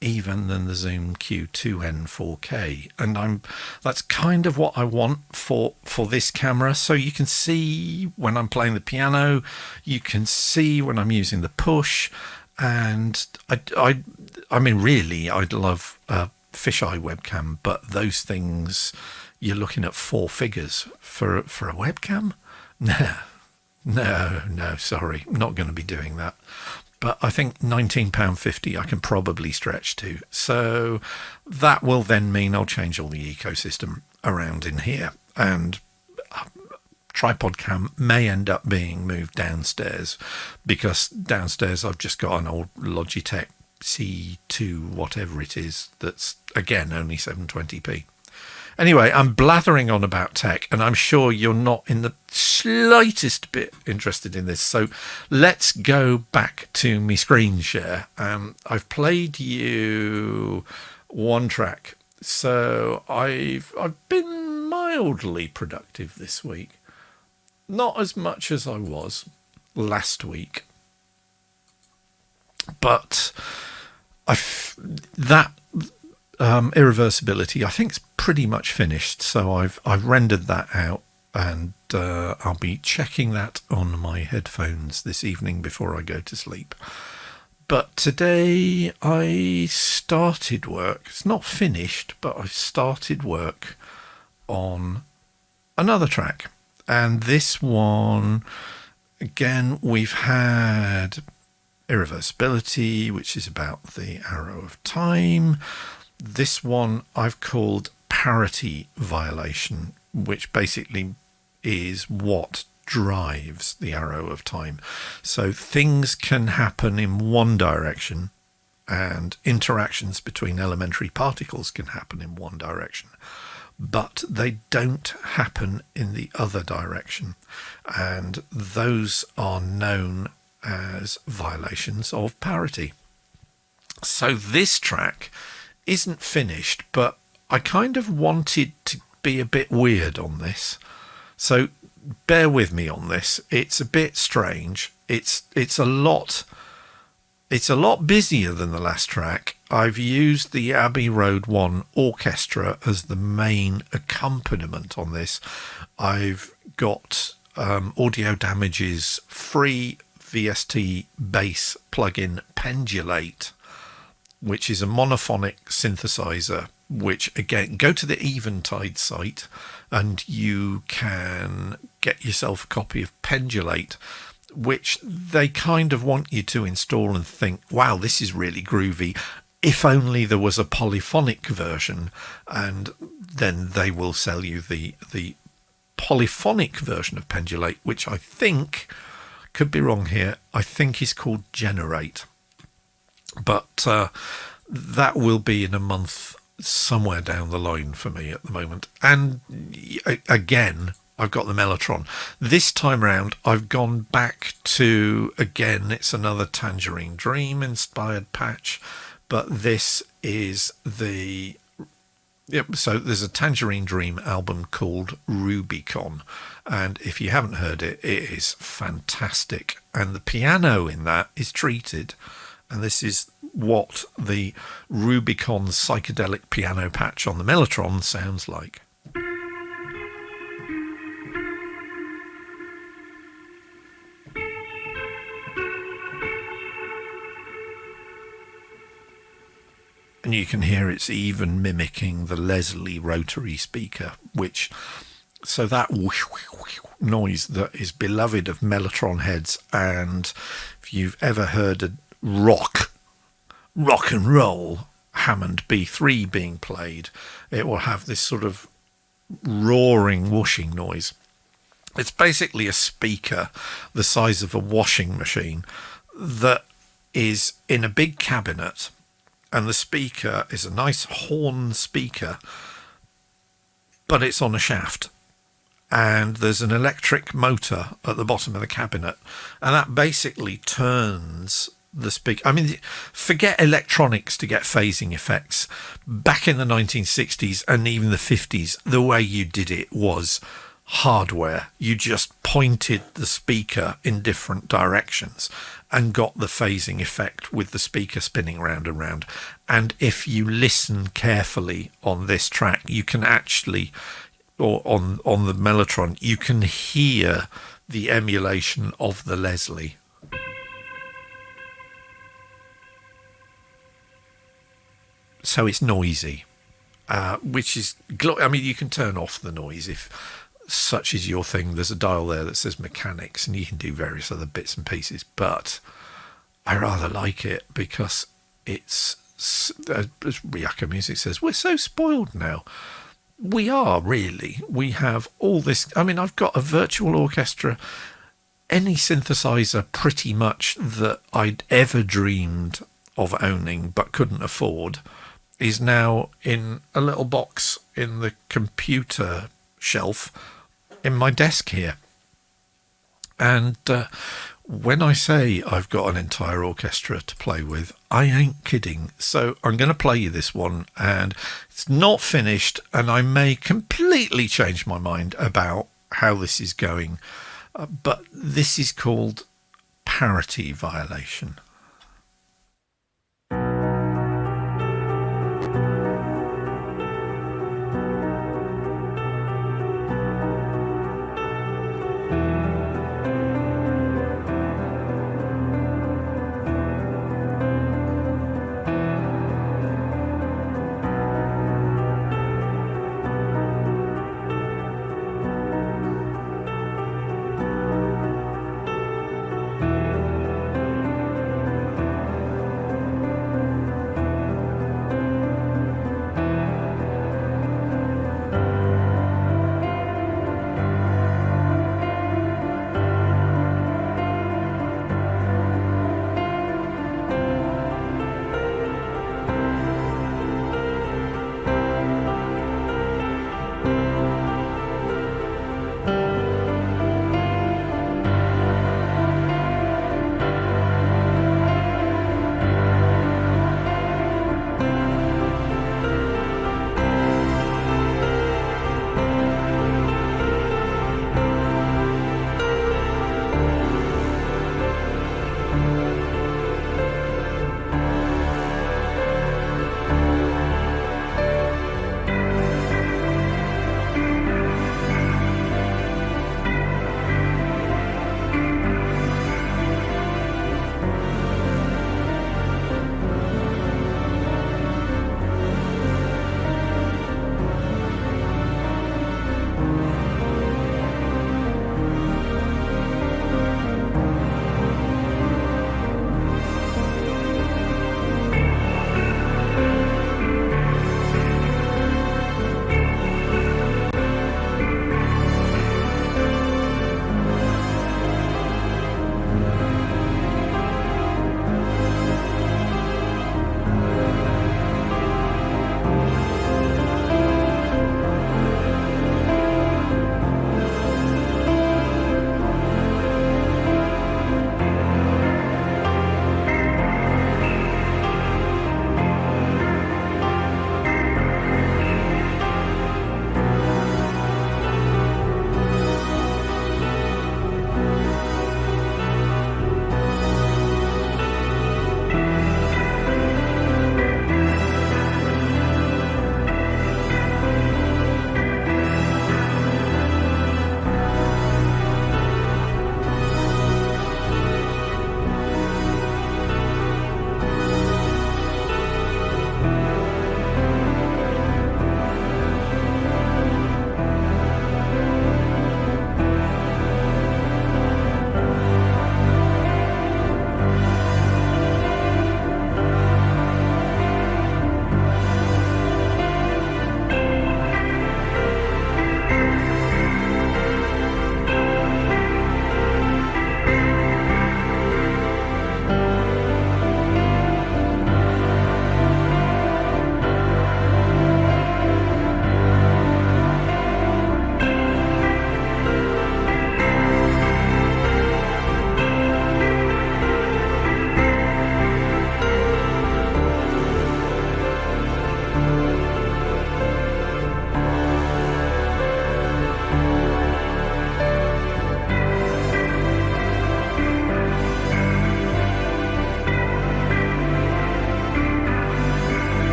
even than the Zoom Q2N 4K. And that's kind of what I want for this camera. So you can see when I'm playing the piano, you can see when I'm using the push. And I mean, really, I'd love a fisheye webcam, but those things, you're looking at 4 figures for a webcam. No, sorry, not going to be doing that. But I think £19.50 I can probably stretch to. So that will then mean I'll change all the ecosystem around in here, and tripod cam may end up being moved downstairs, because downstairs I've just got an old Logitech C2 whatever it is that's, again, only 720p. Anyway, I'm blathering on about tech, and I'm sure you're not in the slightest bit interested in this. So let's go back to my screen share. I've played you one track. So I've been mildly productive this week. Not as much as I was last week. But Irreversibility, I think, is pretty much finished. So I've rendered that out, and I'll be checking that on my headphones this evening before I go to sleep. But today I started work. It's not finished, but I started work on another track. And this one, again, we've had Irreversibility, which is about the arrow of time. This one I've called Parity Violation, which basically is what drives the arrow of time. So things can happen in one direction, and interactions between elementary particles can happen in one direction, but they don't happen in the other direction. And those are known as violations of parity. So this track isn't finished, but I kind of wanted to be a bit weird on this. So bear with me on this. It's a bit strange. It's a lot busier than the last track. I've used the Abbey Road 1 orchestra as the main accompaniment on this. I've got Audio Damage's free VST bass plugin Pendulate, which is a monophonic synthesizer, which, again, go to the Eventide site and you can get yourself a copy of Pendulate, which they kind of want you to install and think, wow, this is really groovy. if only there was a polyphonic version, and then they will sell you the polyphonic version of Pendulate, which I think, could be wrong here, I think is called Generate. But that will be in a month somewhere down the line for me at the moment. And again, I've got the Melotron. This time round, I've gone back to, again, it's another Tangerine Dream inspired patch, but this is the... Yep, so there's a Tangerine Dream album called Rubicon, and if you haven't heard it, it is fantastic. And the piano in that is treated, and this is what the Rubicon psychedelic piano patch on the Melotron sounds like. And you can hear it's even mimicking the Leslie rotary speaker, which, so that noise that is beloved of Melotron heads. And if you've ever heard a rock and roll Hammond B3 being played, it will have this sort of roaring, whooshing noise. It's basically a speaker the size of a washing machine that is in a big cabinet. And the speaker is a nice horn speaker, but it's on a shaft. And there's an electric motor at the bottom of the cabinet. And that basically turns the speaker. I mean, forget electronics to get phasing effects. Back in the 1960s and even the 50s, the way you did it was hardware. You just pointed the speaker in different directions and got the phasing effect with the speaker spinning round and round. And if you listen carefully on this track, you can actually, or on the Melotron, you can hear the emulation of the Leslie. So it's noisy, which is, I mean, you can turn off the noise if such is your thing. There's a dial there that says mechanics, and you can do various other bits and pieces, but I rather like it because it's, as Ryaka Music says, we're so spoiled now. We are, really. We have all this. I mean, I've got a virtual orchestra, any synthesizer pretty much that I'd ever dreamed of owning but couldn't afford is now in a little box in the computer shelf in my desk here. And when I say I've got an entire orchestra to play with, I ain't kidding. So I'm going to play you this one, and it's not finished, and I may completely change my mind about how this is going, but this is called Parity Violation.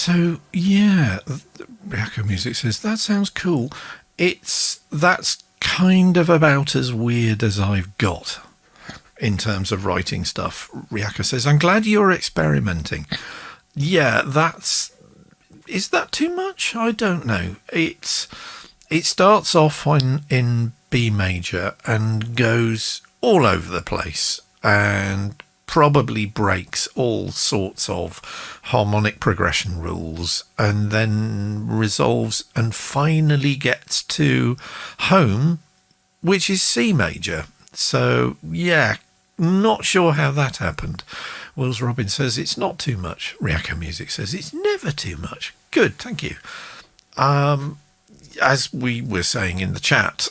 So yeah, Ryako Music says that sounds cool. That's kind of about as weird as I've got in terms of writing stuff. Ryako says, I'm glad you're experimenting. Yeah, is that too much? I don't know. It starts off in B major and goes all over the place and probably breaks all sorts of harmonic progression rules, and then resolves and finally gets to home, which is C major. So yeah, not sure how that happened. Wills Robin says it's not too much. Ryako Music says it's never too much. Good, thank you. As we were saying in the chat,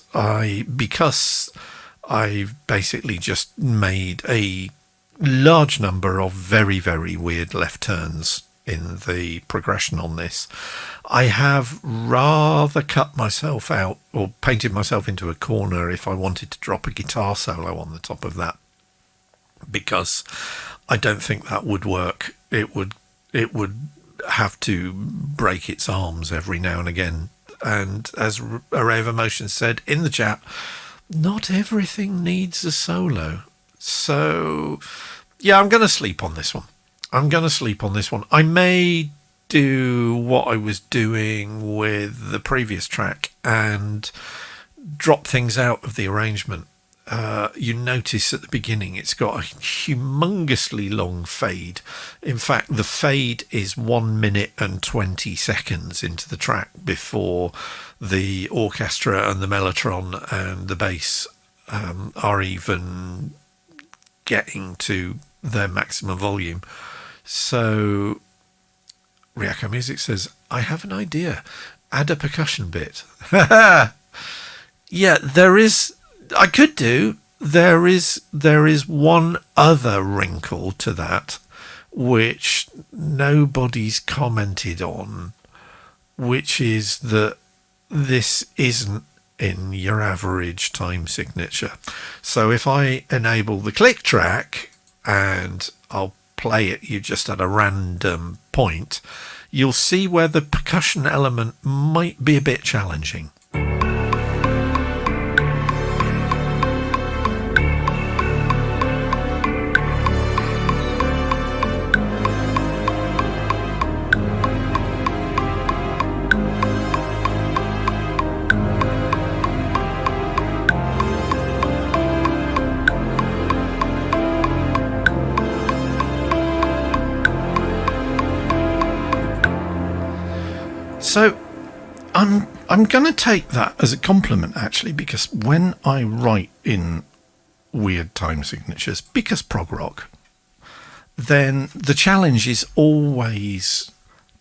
because I've basically just made a large number of very, very weird left turns in the progression on this, I have rather cut myself out or painted myself into a corner if I wanted to drop a guitar solo on the top of that, because I don't think that would work. It would have to break its arms every now and again. And as Array of Emotions said in the chat, not everything needs a solo. So yeah, I'm going to sleep on this one. I may do what I was doing with the previous track and drop things out of the arrangement. You notice at the beginning it's got a humongously long fade. In fact, the fade is 1 minute and 20 seconds into the track before the orchestra and the Melotron and the bass are even getting to their maximum volume. So Ryako Music says, I have an idea. Add a percussion bit. Yeah, there is one other wrinkle to that which nobody's commented on, which is that this isn't in your average time signature. So if I enable the click track and I'll play it you just at a random point, you'll see where the percussion element might be a bit challenging. So I'm going to take that as a compliment, actually, because when I write in weird time signatures, because prog rock, then the challenge is always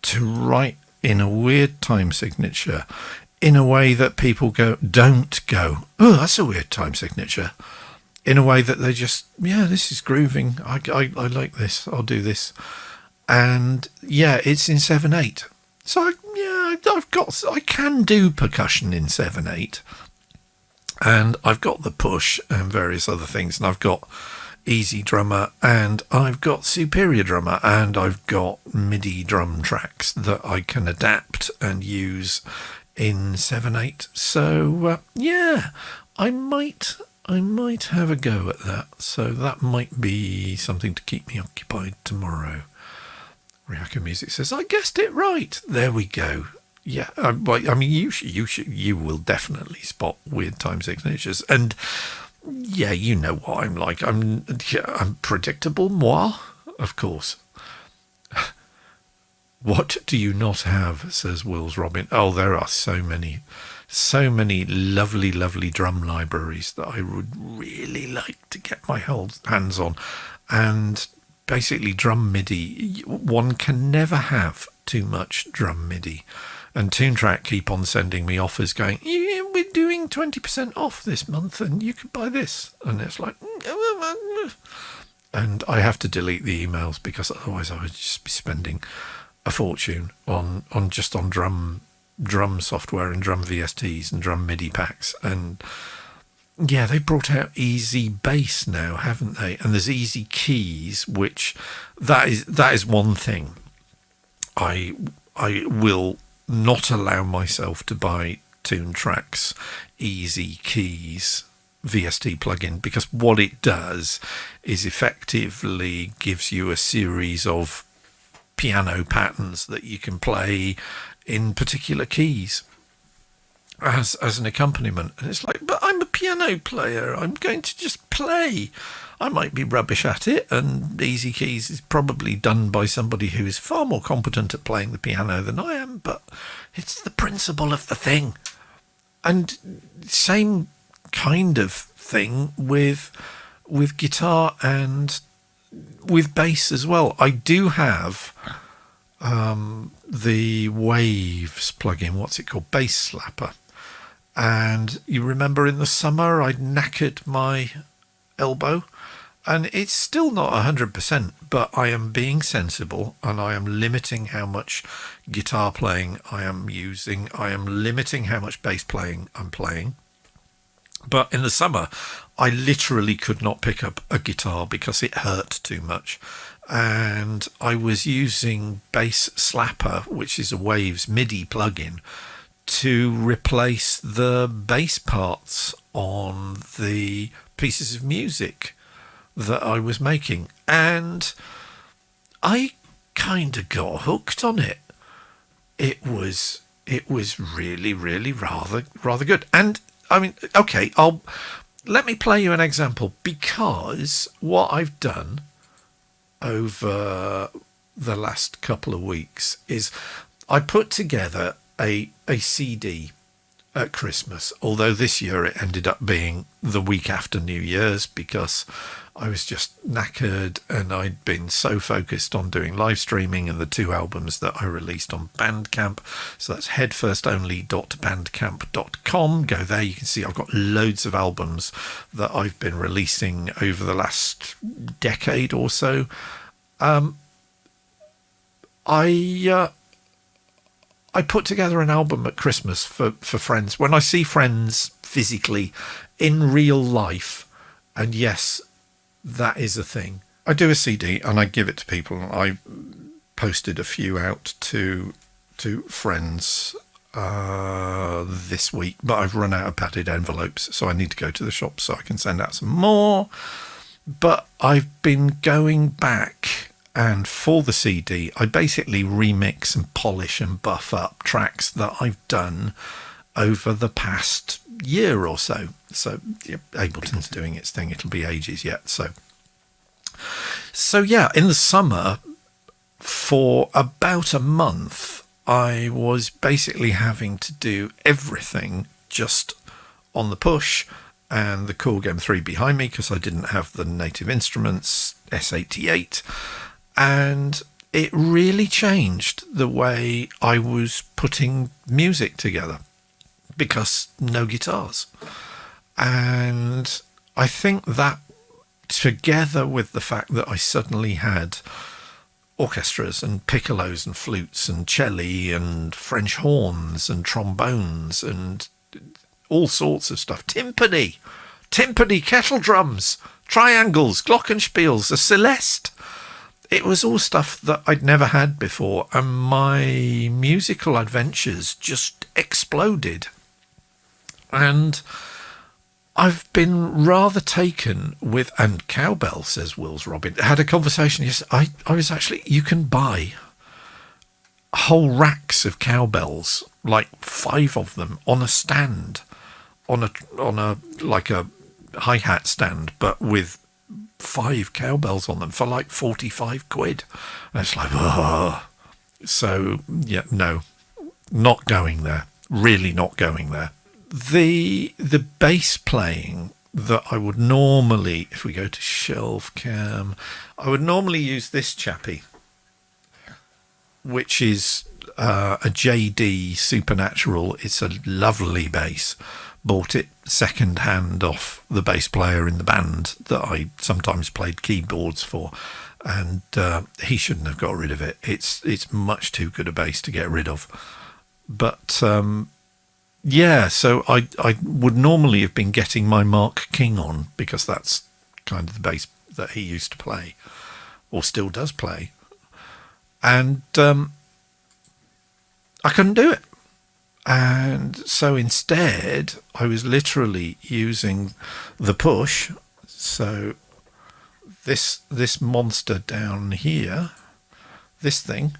to write in a weird time signature in a way that people don't go, oh, that's a weird time signature. In a way that they just, yeah, this is grooving. I like this. I'll do this. And yeah, it's in 7/8. So I can do percussion in 7/8, and I've got the push and various other things, and I've got easy drummer, and I've got superior drummer, and I've got MIDI drum tracks that I can adapt and use in 7/8. So yeah, I might have a go at that. So that might be something to keep me occupied tomorrow. Ryako Music says, I guessed it right. There we go. Yeah, I mean, you will definitely spot weird time signatures, and yeah, you know what I'm like. I'm predictable, moi, of course. What do you not have? Says Wills Robin. Oh, there are so many lovely drum libraries that I would really like to get my hands on, and basically drum MIDI. One can never have too much drum MIDI. And Toontrack keep on sending me offers going, yeah, we're doing 20% off this month and you could buy this. And it's like, and I have to delete the emails because otherwise I would just be spending a fortune on drum software and drum VSTs and drum MIDI packs. And yeah, they brought out Easy Bass now, haven't they? And there's Easy Keys, which that is one thing I will not allow myself to buy Toontrack's Easy Keys VST plugin, because what it does is effectively gives you a series of piano patterns that you can play in particular keys as an accompaniment. And it's like, but I'm a piano player, I'm going to just play. I might be rubbish at it, and Easy Keys is probably done by somebody who is far more competent at playing the piano than I am, but it's the principle of the thing. And same kind of thing with guitar and with bass as well. I do have the Waves plugin, what's it called, Bass Slapper. And you remember in the summer I knackered my elbow, and it's still not 100%, but I am being sensible, and I am limiting how much guitar playing I am using. I am limiting how much bass playing I'm playing. But in the summer, I literally could not pick up a guitar because it hurt too much. And I was using Bass Slapper, which is a Waves MIDI plugin, to replace the bass parts on the pieces of music that I was making. And I kind of got hooked on it. It was really, really rather good. And I mean, okay, let me play you an example, because what I've done over the last couple of weeks is I put together a CD at Christmas, although this year it ended up being the week after New Year's because I was just knackered and I'd been so focused on doing live streaming and the 2 albums that I released on Bandcamp. So that's headfirstonly.bandcamp.com. Go there, you can see I've got loads of albums that I've been releasing over the last decade or so. I put together an album at Christmas for friends. When I see friends physically in real life, and yes, that is a thing, I do a CD and I give it to people. I posted a few out to friends this week, but I've run out of padded envelopes, so I need to go to the shop so I can send out some more. But I've been going back, and for the CD, I basically remix and polish and buff up tracks that I've done over the past year or so. So yeah, Ableton's doing its thing. It'll be ages yet. So yeah, in the summer, for about a month, I was basically having to do everything just on the push and the Korg M3 behind me because I didn't have the Native Instruments S88. And it really changed the way I was putting music together because no guitars. And I think that, together with the fact that I suddenly had orchestras and piccolos and flutes and celli and French horns and trombones and all sorts of stuff, timpani, kettle drums, triangles, glockenspiels, a celeste. It was all stuff that I'd never had before, and my musical adventures just exploded. And I've been rather taken with, and cowbell, says Will's Robin. I had a conversation yesterday. I was actually, you can buy whole racks of cowbells, like 5 of them, on a stand, on a like a hi-hat stand, but with 5 cowbells on them for like 45 quid. And it's like, oh. So yeah, no, not going there. Really not going there. The bass playing that I would normally, if we go to shelf cam, I would normally use this chappy, which is a JD Supernatural. It's a lovely bass. Bought it second hand off the bass player in the band that I sometimes played keyboards for, and he shouldn't have got rid of it. It's much too good a bass to get rid of. But yeah, so I would normally have been getting my Mark King on because that's kind of the bass that he used to play, or still does play. And I couldn't do it. And so instead, I was literally using the push. So this monster down here, this thing,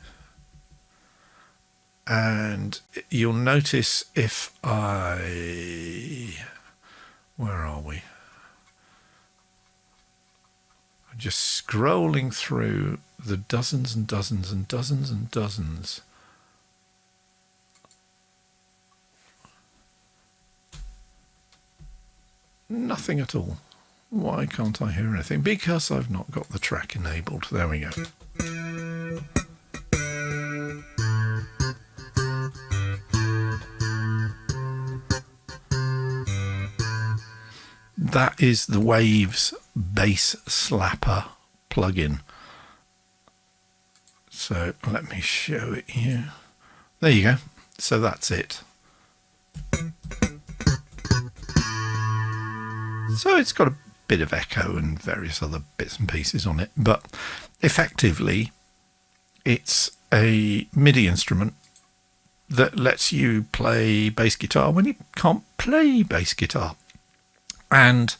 and you'll notice if where are we? I'm just scrolling through the dozens and dozens and dozens and dozens. Nothing at all. Why can't I hear anything? Because I've not got the track enabled. There we go. That is the Waves Bass Slapper plugin. So let me show it you. There you go. So that's it. So it's got a bit of echo and various other bits and pieces on it, but effectively it's a MIDI instrument that lets you play bass guitar when you can't play bass guitar. And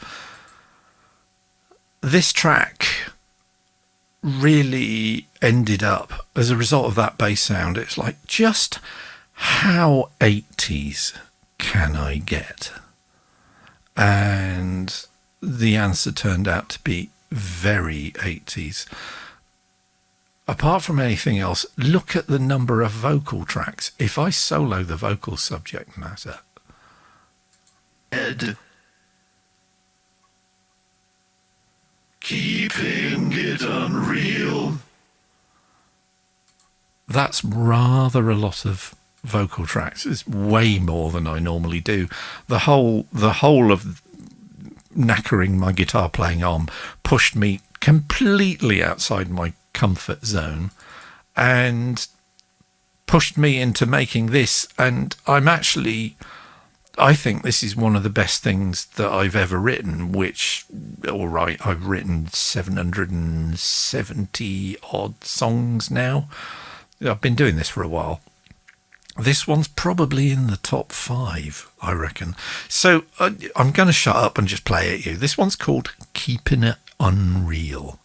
this track really ended up, as a result of that bass sound, it's like, just how 80s can I get? And the answer turned out to be very 80s. Apart from anything else, look at the number of vocal tracks. If I solo the vocal subject matter, Ed, keeping it unreal, that's rather a lot of vocal tracks. It's way more than I normally do. The whole of knackering my guitar playing arm pushed me completely outside my comfort zone and pushed me into making this. And I think this is one of the best things that I've ever written, which, all right, I've written 770 odd songs now. I've been doing this for a while. This one's probably in the top 5, I reckon. So I'm going to shut up and just play at you. This one's called Keeping It Unreal.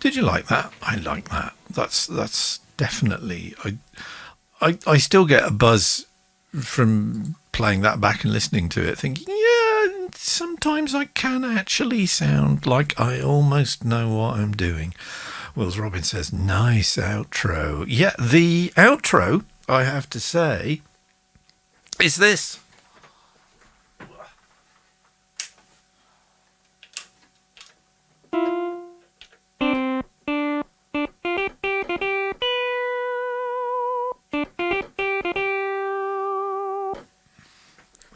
Did you like that? I like that. That's definitely. I still get a buzz from playing that back and listening to it, thinking, yeah, sometimes I can actually sound like I almost know what I'm doing. Wills Robin says, nice outro. Yeah, the outro, I have to say, is this.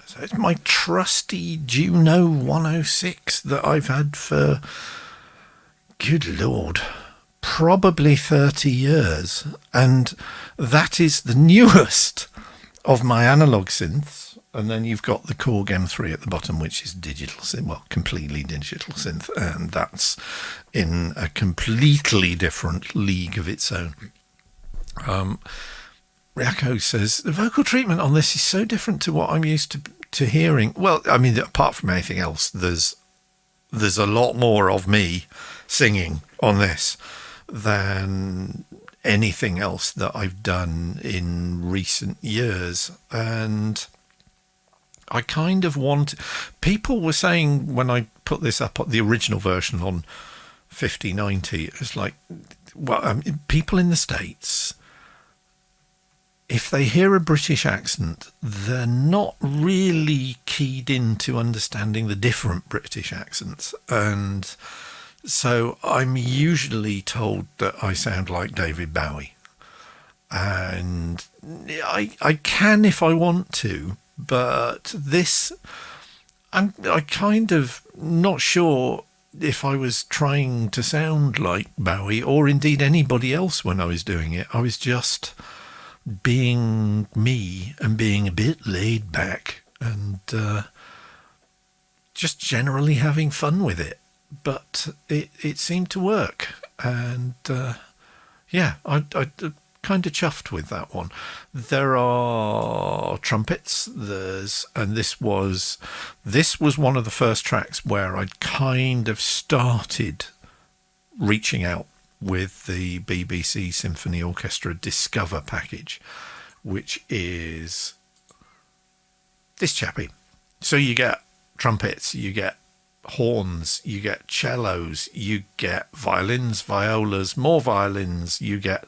So it's my trusty Juno 106 that I've had for, good Lord, probably 30 years. And that is the newest of my analog synths. And then you've got the Korg M3 at the bottom, which is digital synth, well, completely digital synth. And that's in a completely different league of its own. Ryako says, the vocal treatment on this is so different to what I'm used to hearing. Well, I mean, apart from anything else, there's a lot more of me singing on this than anything else that I've done in recent years. And I kind of want... People were saying when I put this up, the original version on 5090, it's like, well, people in the States, if they hear a British accent, they're not really keyed into understanding the different British accents. And so I'm usually told that I sound like David Bowie. And I can if I want to, but this, I kind of not sure if I was trying to sound like Bowie or indeed anybody else when I was doing it. I was just being me and being a bit laid back and just generally having fun with it. But it seemed to work. And yeah, I kind of chuffed with that one. There are trumpets. And this was one of the first tracks where I'd kind of started reaching out with the BBC Symphony Orchestra Discover package, which is this chappie. So you get trumpets, you get horns, you get cellos, you get violins, violas, more violins, you get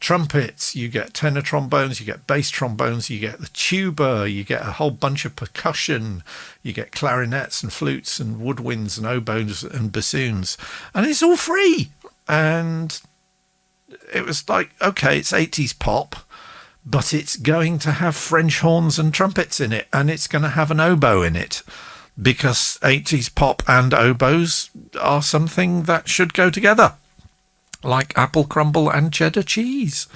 trumpets, you get tenor trombones, you get bass trombones, you get the tuba, you get a whole bunch of percussion, you get clarinets and flutes and woodwinds and oboes and bassoons, and it's all free. And it was like, okay, it's 80s pop, but it's going to have French horns and trumpets in it, and it's going to have an oboe in it, because 80s pop and oboes are something that should go together, like apple crumble and cheddar cheese,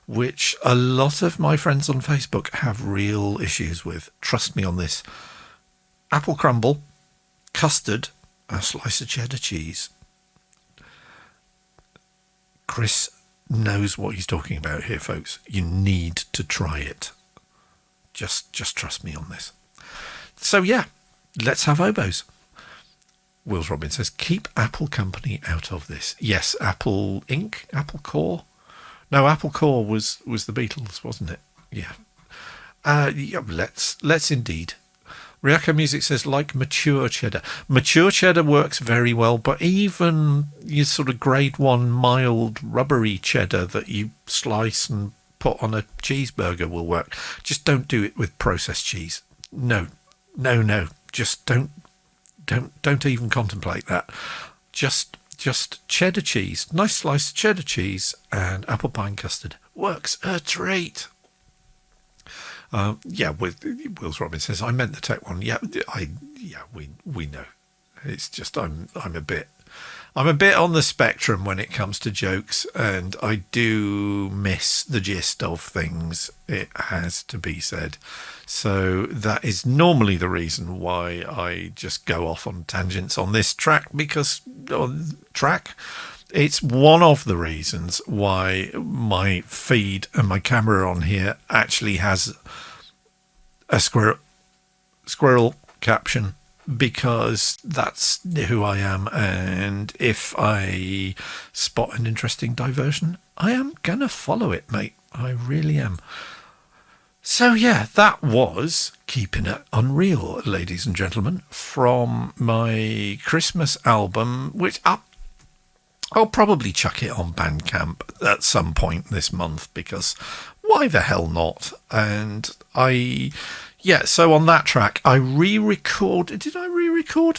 which a lot of my friends on Facebook have real issues with. Trust me on this. Apple crumble, custard, a slice of cheddar cheese. Chris knows what he's talking about here, folks. You need to try it. Just trust me on this. So yeah, let's have oboes. Wills Robin says, keep Apple Company out of this. Yes, Apple Inc., Apple Core. No, Apple Core was the Beatles, wasn't it? Yeah. Yeah, let's indeed. Ryako Music says, like mature cheddar. Mature cheddar works very well, but even your sort of grade 1 mild rubbery cheddar that you slice and put on a cheeseburger will work. Just don't do it with processed cheese. No. Just don't even contemplate that. Just cheddar cheese, nice slice of cheddar cheese and apple pie custard works a treat. Yeah, with Wills Robin says, I meant the tech one. Yeah, we know. It's just I'm a bit on the spectrum when it comes to jokes, and I do miss the gist of things. It has to be said. So that is normally the reason why I just go off on tangents on this track, because it's one of the reasons why my feed and my camera on here actually has a squirrel caption, because that's who I am. And if I spot an interesting diversion, I am going to follow it, mate. I really am. So, yeah, that was Keeping It Unreal, ladies and gentlemen, from my Christmas album, which I'll probably chuck it on Bandcamp at some point this month, because why the hell not? And so on that track, I re-recorded. Did I re-record?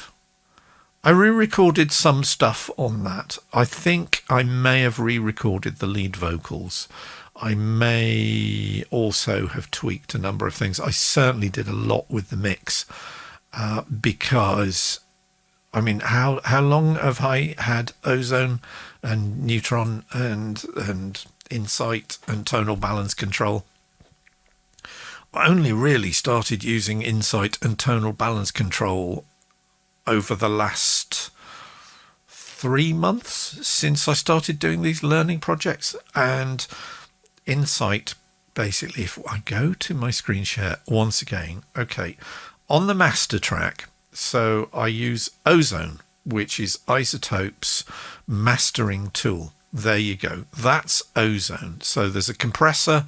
I re-recorded some stuff on that. I think I may have re-recorded the lead vocals. I may also have tweaked a number of things. I certainly did a lot with the mix because, I mean, how long have I had Ozone and Neutron and Insight and Tonal Balance Control? I only really started using Insight and Tonal Balance Control over the last 3 months since I started doing these learning projects. And Insight, basically, if I go to my screen share once again, okay, on the master track, so I use Ozone, which is Isotope's mastering tool. There you go. That's Ozone. So there's a compressor,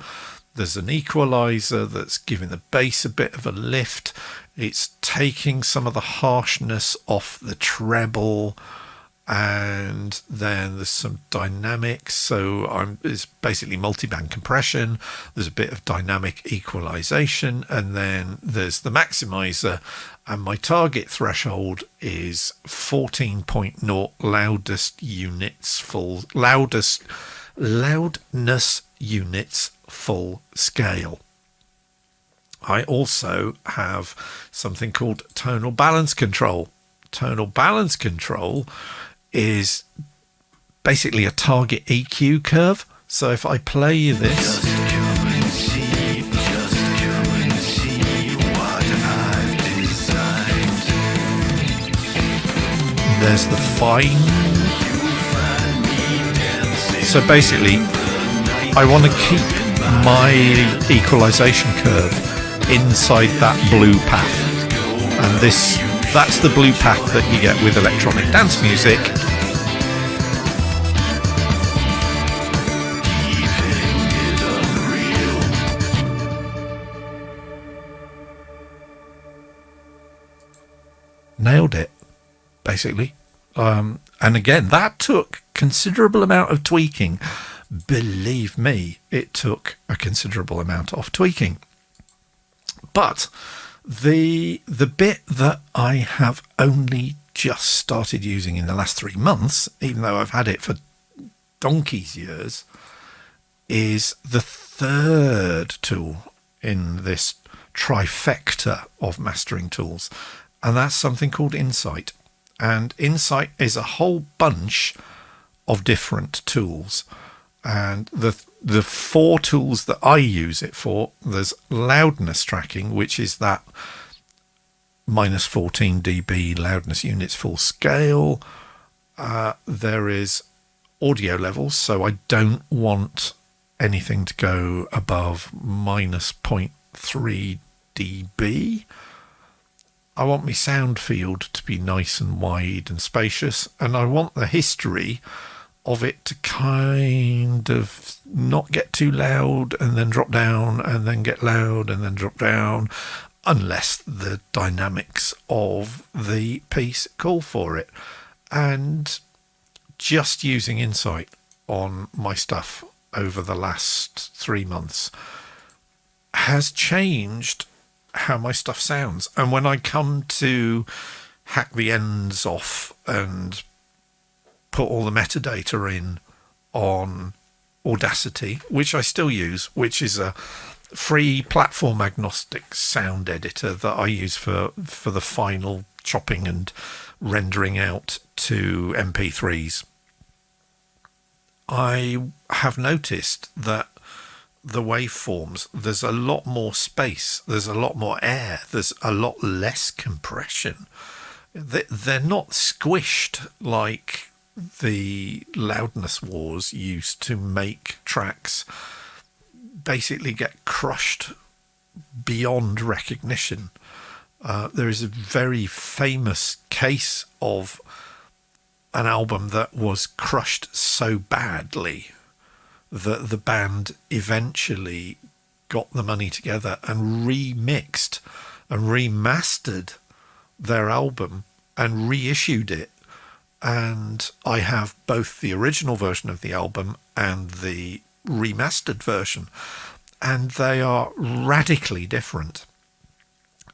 there's an equalizer that's giving the bass a bit of a lift. It's taking some of the harshness off the treble, and then there's some dynamics. So it's basically multiband compression. There's a bit of dynamic equalization, and then there's the maximizer. And my target threshold is 14.0 loudness units full scale. I also have something called tonal balance control. Tonal balance control is basically a target EQ curve. So if I play you this, just come and see what I've designed. There's the fine. So basically, I want to keep my equalization curve inside that blue path, and that's the blue path that you get with electronic dance music. Nailed it, basically. And again, that took considerable amount of tweaking. Believe me, it took a considerable amount of tweaking. But the bit that I have only just started using in the last 3 months, even though I've had it for donkey's years, is the third tool in this trifecta of mastering tools. And that's something called Insight. And Insight is a whole bunch of different tools. And the 4 tools that I use it for, there's loudness tracking, which is that minus 14 dB loudness units full scale. There is audio levels, so I don't want anything to go above minus 0.3 dB. I want my sound field to be nice and wide and spacious, and I want the history of it to kind of not get too loud and then drop down and then get loud and then drop down, unless the dynamics of the piece call for it. And just using Insight on my stuff over the last 3 months has changed how my stuff sounds. And when I come to hack the ends off and put all the metadata in on Audacity, which I still use, which is a free platform agnostic sound editor that I use for the final chopping and rendering out to MP3s, I have noticed that the waveforms, there's a lot more space, there's a lot more air, there's a lot less compression. They're not squished like the loudness wars used to make tracks basically get crushed beyond recognition. There is a very famous case of an album that was crushed so badly that the band eventually got the money together and remixed and remastered their album and reissued it. And I have both the original version of the album and the remastered version, and they are radically different.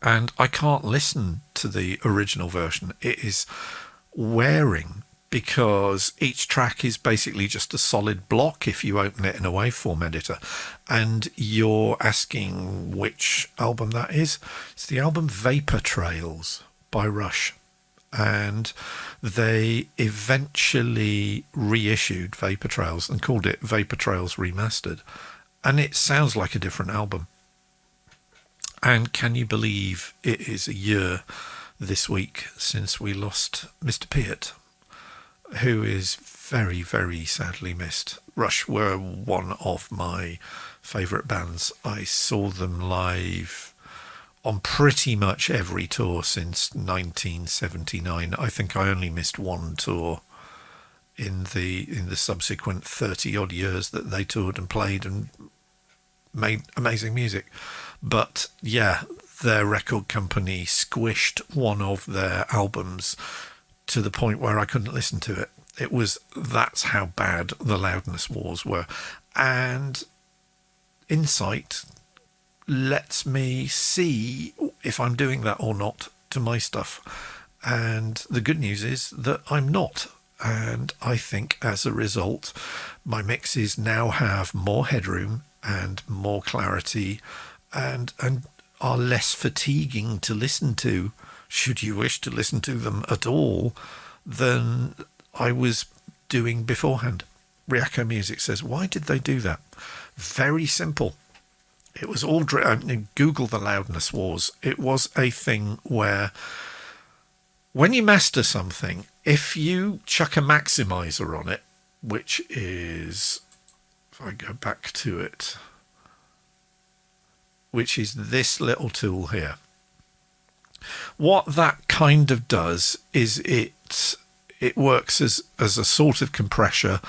And I can't listen to the original version. It is wearing, because each track is basically just a solid block if you open it in a waveform editor. And you're asking which album that is. It's the album Vapor Trails by Rush. And they eventually reissued Vapor Trails and called it Vapor Trails Remastered. And it sounds like a different album. And can you believe it is a year this week since we lost Mr. Peart, who is very, very sadly missed. Rush were one of my favourite bands. I saw them live on pretty much every tour since 1979. I think I only missed one tour in the subsequent 30 odd years that they toured and played and made amazing music. But yeah, their record company squished one of their albums to the point where I couldn't listen to it. That's how bad the Loudness Wars were. And Insight lets me see if I'm doing that or not to my stuff. And the good news is that I'm not. And I think as a result, my mixes now have more headroom and more clarity and are less fatiguing to listen to, should you wish to listen to them at all, than I was doing beforehand. Ryako Music says, why did they do that? Very simple. It was all Google the Loudness Wars. It was a thing where when you master something, if you chuck a maximizer on it, which is, if I go back to it, which is this little tool here, what that kind of does is it works as a sort of compressor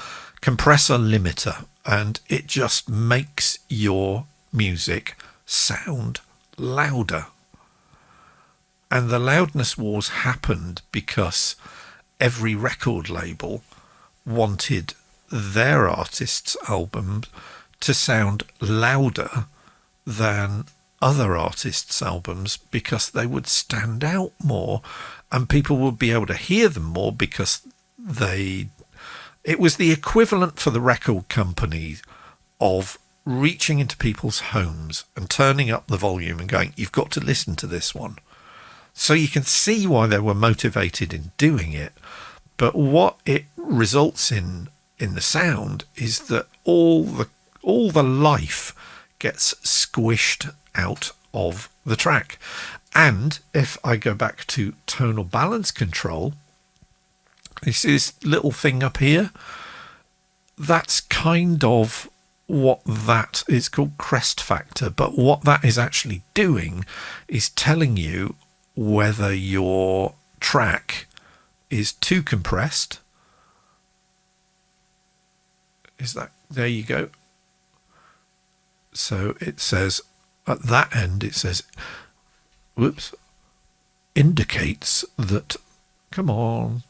limiter, and it just makes your music sound louder. And the Loudness Wars happened because every record label wanted their artists' albums to sound louder than other artists' albums, because they would stand out more and people would be able to hear them more, because it was the equivalent for the record company of reaching into people's homes and turning up the volume and going, you've got to listen to this one. So you can see why they were motivated in doing it. But what it results in the sound is that all the life gets squished out of the track. And if I go back to tonal balance control, you see this little thing up here? That's kind of what that is called, crest factor. But what that is actually doing is telling you whether your track is too compressed. Is that, there you go. So it says at that end, it says, whoops, indicates that, come on,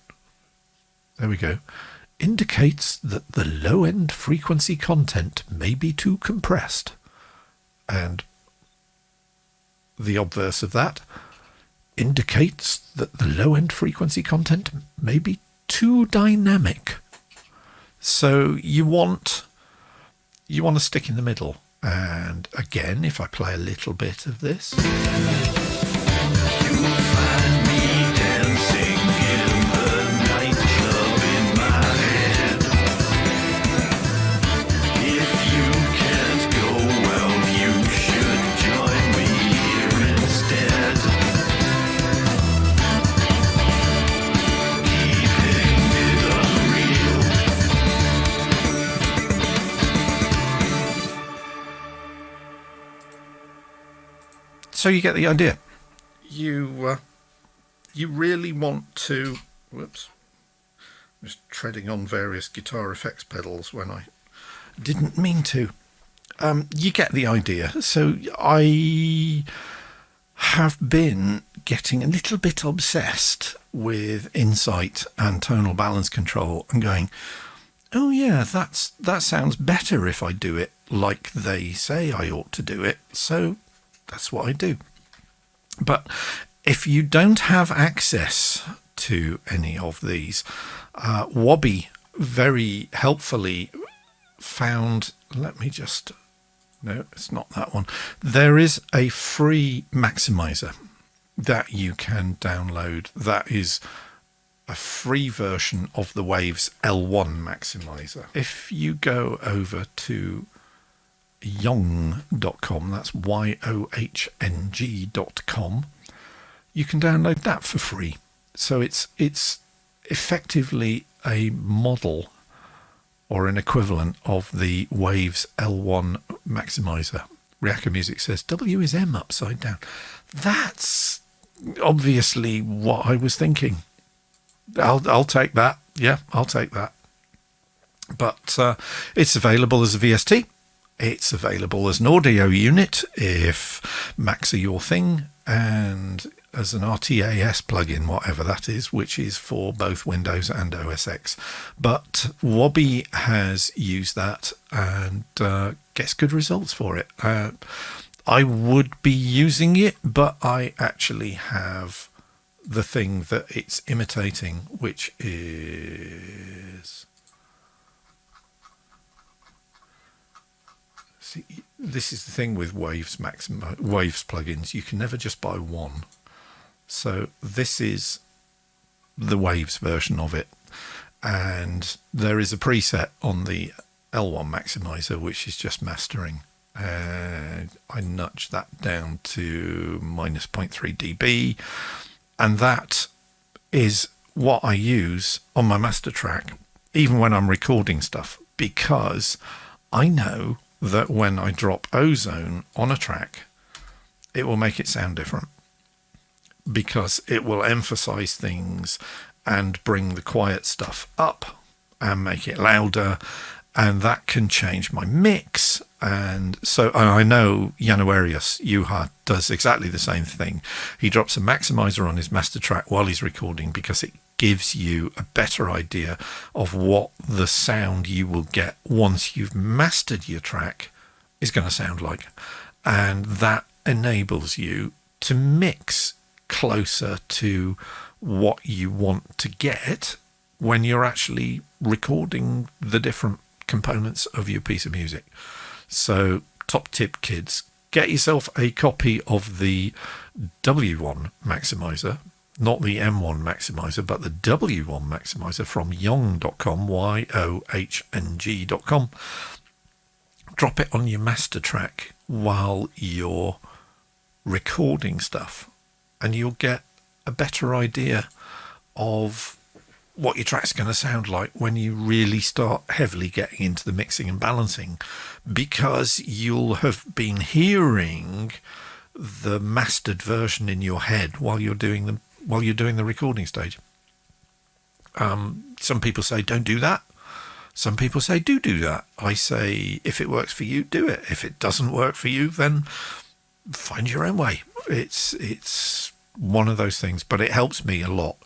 there we go, indicates that the low end frequency content may be too compressed. And the obverse of that indicates that the low end frequency content may be too dynamic. So you want to stick in the middle. And again, if I play a little bit of this, you'll find me dancing in the nightclub in my head. If you can't go, well, you should join me here instead. Keeping it unreal. So you get the idea. you really want to. Whoops! I'm just treading on various guitar effects pedals when I didn't mean to. You get the idea. So I have been getting a little bit obsessed with insight and tonal balance control and going, oh yeah, that sounds better if I do it like they say I ought to do it. So that's what I do. But if you don't have access to any of these, Wobby very helpfully found, no, it's not that one. There is a free maximizer that you can download. That is a free version of the Waves L1 maximizer. If you go over to yohng.com, that's YOHNG.com, you can download that for free. So it's effectively a model or an equivalent of the Waves L1 maximizer. Reactor Music says W is M upside down. That's obviously what I was thinking. I'll take that. Yeah, I'll take that. But it's available as a VST. It's available as an audio unit if Macs are your thing, and as an RTAS plugin, whatever that is, which is for both Windows and OS X. But Wobby has used that and gets good results for it. I would be using it, but I actually have the thing that it's imitating, which is... See, this is the thing with Waves plugins. You can never just buy one. So this is the Waves version of it, and there is a preset on the L1 maximizer which is just mastering, and I nudge that down to minus 0.3 dB, and that is what I use on my master track even when I'm recording stuff, because I know that when I drop ozone on a track it will make it sound different, because it will emphasize things and bring the quiet stuff up and make it louder, and that can change my mix. And I know Januarius Juha does exactly the same thing. He drops a maximizer on his master track while he's recording because it gives you a better idea of what the sound you will get once you've mastered your track is going to sound like, and that enables you to mix closer to what you want to get when you're actually recording the different components of your piece of music. So top tip, kids, get yourself a copy of the W1 maximizer, not the M1 maximizer, but the W1 maximizer from yohng.com, YOHNG.com. Drop it on your master track while you're recording stuff, and you'll get a better idea of what your track's going to sound like when you really start heavily getting into the mixing and balancing, because you'll have been hearing the mastered version in your head while you're doing the recording stage. Some people say don't do that. Some people say do that. I say if it works for you, do it. If it doesn't work for you, then find your own way. It's one of those things, but it helps me a lot,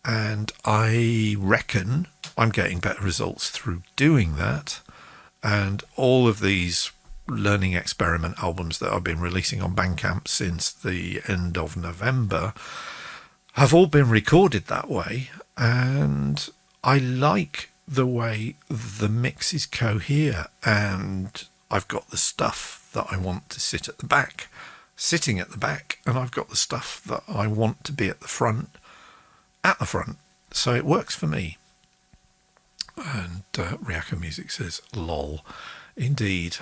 and I reckon I'm getting better results through doing that. And all of these learning experiment albums that I've been releasing on Bandcamp since the end of November have all been recorded that way, and I like the way the mixes cohere, and I've got the stuff that I want to sit at the back sitting at the back, and I've got the stuff that I want to be at the front at the front, so it works for me. And Ryako Music says lol, indeed.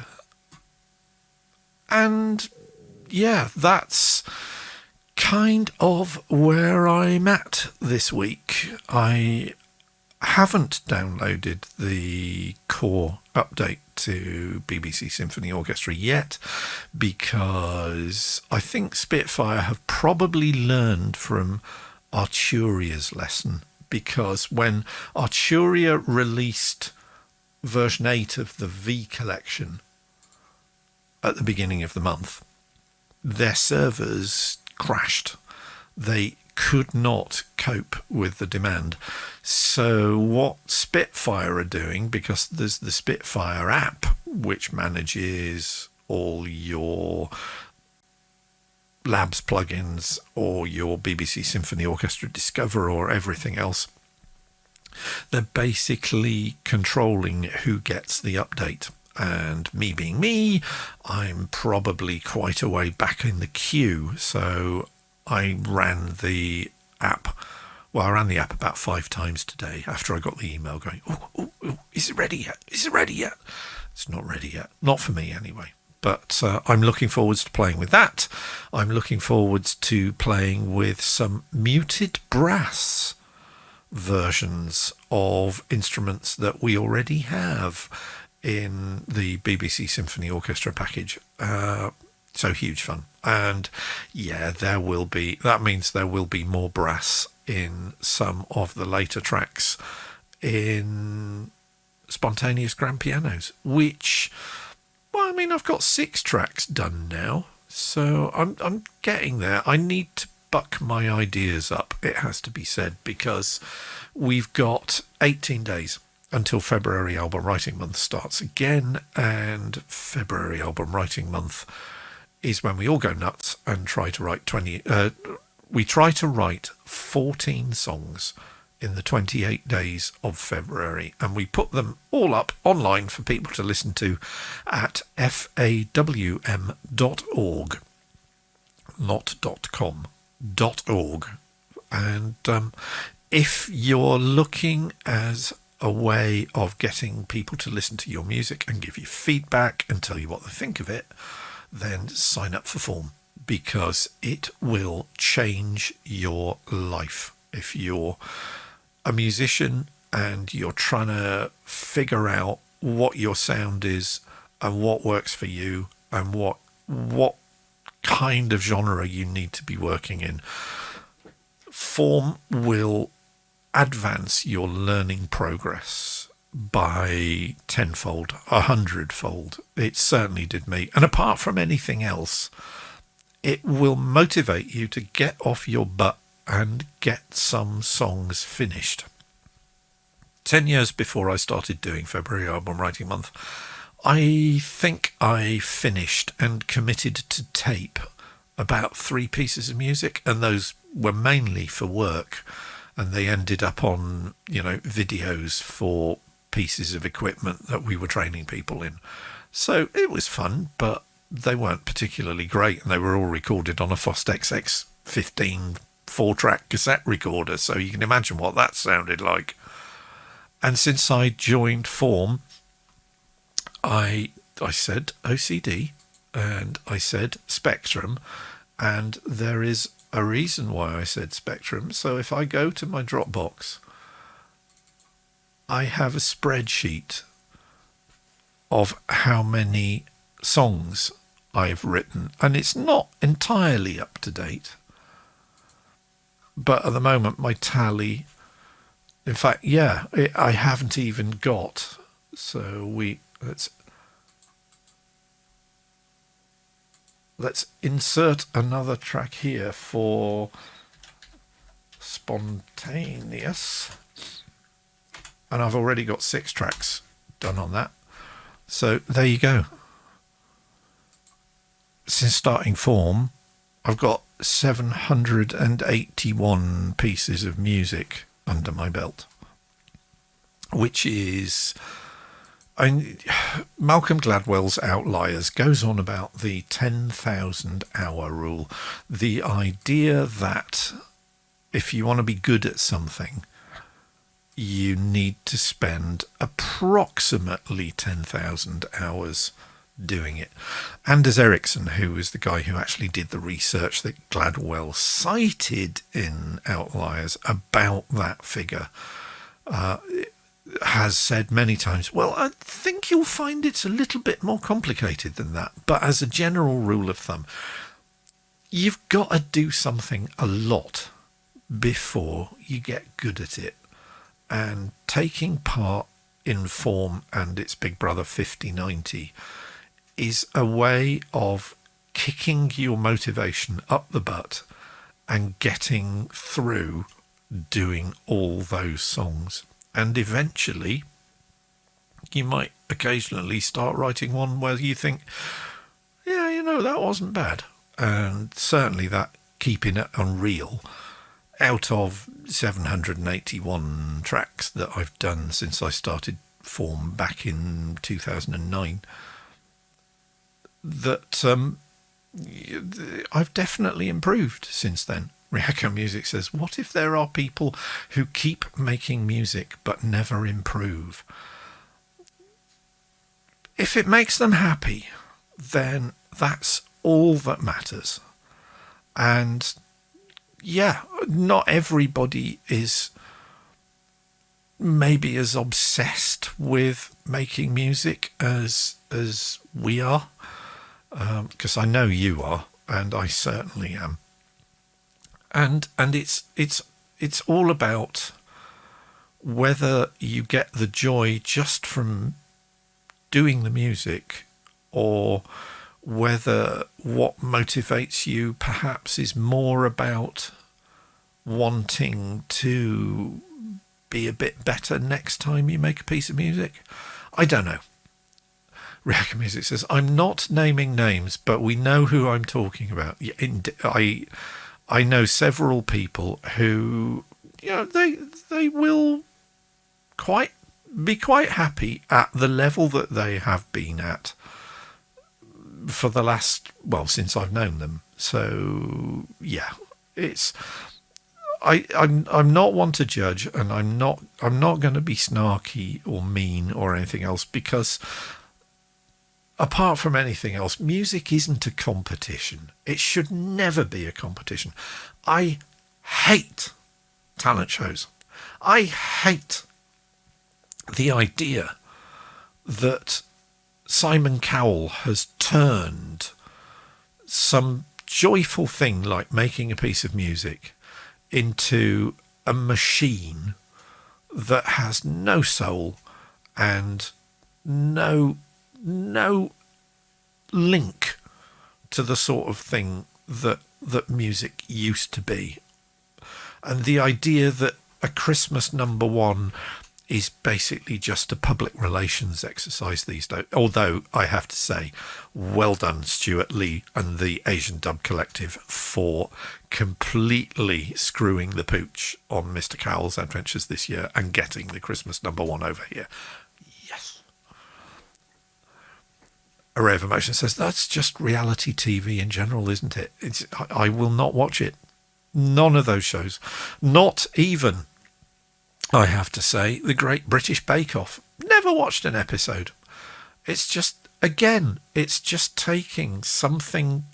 And yeah, that's kind of where I'm at this week. I haven't downloaded the core update to BBC Symphony Orchestra yet, because I think Spitfire have probably learned from Arturia's lesson, because when Arturia released version 8 of the V collection at the beginning of the month, their servers crashed. They could not cope with the demand. So what Spitfire are doing, because there's the Spitfire app which manages all your Labs plugins or your BBC Symphony Orchestra Discover or everything else, they're basically controlling who gets the update. And me being me, I'm probably quite a way back in the queue. So I ran the app. Well, I ran the app about 5 times today after I got the email going, oh, is it ready yet? Is it ready yet? It's not ready yet. Not for me anyway. But I'm looking forwards to playing with that. I'm looking forwards to playing with some muted brass versions of instruments that we already have in the BBC Symphony Orchestra package. So huge fun. And yeah, that means there will be more brass in some of the later tracks in Spontaneous Grand Pianos, which, well, I mean, I've got 6 tracks done now, so I'm getting there. I need to buck my ideas up, it has to be said, because we've got 18 days until February Album Writing Month starts again, and February Album Writing Month is when we all go nuts and try to write 14 songs in the 28 days of February, and we put them all up online for people to listen to at fawm.org, not .com, .org. And if you're looking as a way of getting people to listen to your music and give you feedback and tell you what they think of it, then sign up for Form, because it will change your life. If you're a musician and you're trying to figure out what your sound is and what works for you and what kind of genre you need to be working in, Form will advance your learning progress by 10-fold, 100-fold. It certainly did me. And apart from anything else, it will motivate you to get off your butt and get some songs finished. 10 years before I started doing February Album Writing Month, I think I finished and committed to tape about 3 pieces of music, and those were mainly for work, and they ended up on, videos for pieces of equipment that we were training people in. So it was fun, but they weren't particularly great, and they were all recorded on a Fostex X15 4-track cassette recorder, so you can imagine what that sounded like. And since I joined Form, I said OCD, and I said Spectrum, and there is a reason why I said Spectrum. So if I go to my Dropbox, I have a spreadsheet of how many songs I've written, and it's not entirely up to date, but at the moment my tally, in fact, I haven't even got, so let's insert another track here for Spontaneous, and I've already got 6 tracks done on that. So there you go. Since starting Form, I've got 781 pieces of music under my belt, which is... Malcolm Gladwell's Outliers goes on about the 10,000 hour rule. The idea that if you want to be good at something, you need to spend approximately 10,000 hours doing it. Anders Ericsson, who was the guy who actually did the research that Gladwell cited in Outliers about that figure, has said many times, well, I think you'll find it's a little bit more complicated than that. But as a general rule of thumb, you've got to do something a lot before you get good at it. And taking part in Form and its big brother 5090 is a way of kicking your motivation up the butt and getting through doing all those songs. And eventually you might occasionally start writing one where you think, yeah, you know, that wasn't bad. And certainly that Keeping It Unreal, out of 781 tracks that I've done since I started Form back in 2009, that I've definitely improved since then. Ryako Music says, what if there are people who keep making music but never improve? If it makes them happy, then that's all that matters. And yeah, not everybody is maybe as obsessed with making music as we are, because I know you are, and I certainly am. And it's all about whether you get the joy just from doing the music, or whether what motivates you perhaps is more about wanting to be a bit better next time you make a piece of music. I don't know. Ryako Music says, I'm not naming names, but we know who I'm talking about. I know several people who, you know, they will be quite happy at the level that they have been at for the last, well, since I've known them. So yeah, I'm not one to judge, and I'm not going to be snarky or mean or anything else, because apart from anything else, music isn't a competition. It should never be a competition. I hate talent shows. I hate the idea that Simon Cowell has turned some joyful thing like making a piece of music into a machine that has no soul and no link to the sort of thing that music used to be. And the idea that a Christmas #1 is basically just a public relations exercise these days. Although I have to say, well done, Stuart Lee and the Asian Dub Collective, for completely screwing the pooch on Mr. Cowell's adventures this year and getting the Christmas #1 over here. Yes. Array of Emotion says, that's just reality TV in general, isn't it? I will not watch it. None of those shows. Not even, I have to say, the Great British Bake Off. Never watched an episode. It's just, again, it's just taking something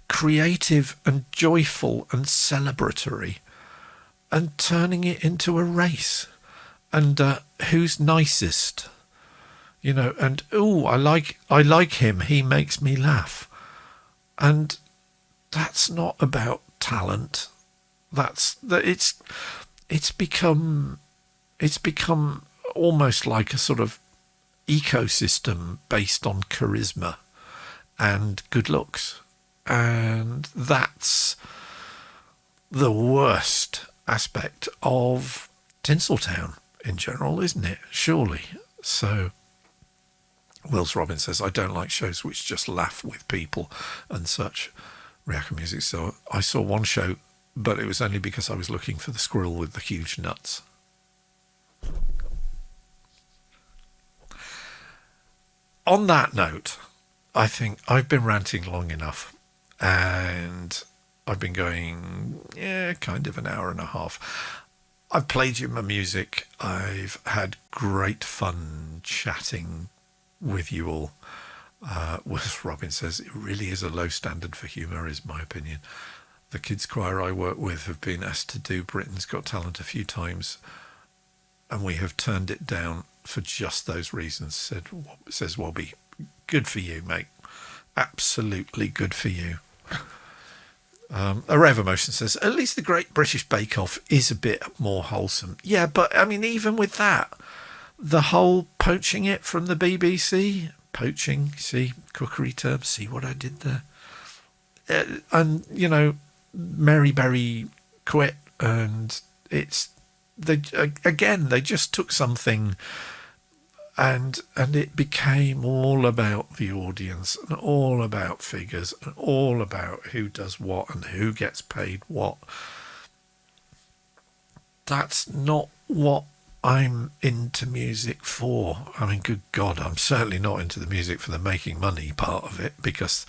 creative and joyful and celebratory and turning it into a race. And who's nicest? You know, and I like him. He makes me laugh. And that's not about talent. It's become almost like a sort of ecosystem based on charisma and good looks. And that's the worst aspect of Tinseltown in general, isn't it? Surely. So Wills Robin says, I don't like shows which just laugh with people and such. Ryako Music. So I saw one show, but it was only because I was looking for the squirrel with the huge nuts. On that note, I think I've been ranting long enough, and I've been going, kind of an hour and a half. I've played you my music. I've had great fun chatting with you all. Willis Robin says, it really is a low standard for humour, is my opinion. The kids choir I work with have been asked to do Britain's Got Talent a few times. and we have turned it down for just those reasons. Says Wobby, good for you, mate. Absolutely good for you. Areva Motion says, at least the Great British Bake Off is a bit more wholesome. Yeah, but I mean, even with that, the whole poaching it from the BBC, poaching, see, cookery terms, see what I did there? And, you know, Mary Berry quit, and they just took something and it became all about the audience and all about figures and all about who does what and who gets paid what. That's not what I'm into music for. I mean, good God, I'm certainly not into the music for the making money part of it, because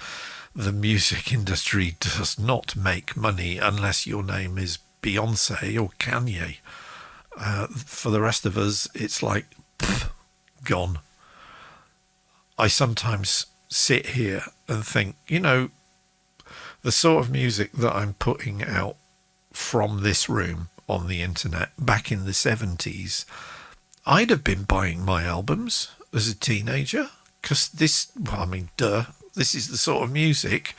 the music industry does not make money unless your name is Beyonce or Kanye. For the rest of us, it's like, gone. I sometimes sit here and think, you know, the sort of music that I'm putting out from this room on the internet back in the 70s, I'd have been buying my albums as a teenager, because this is the sort of music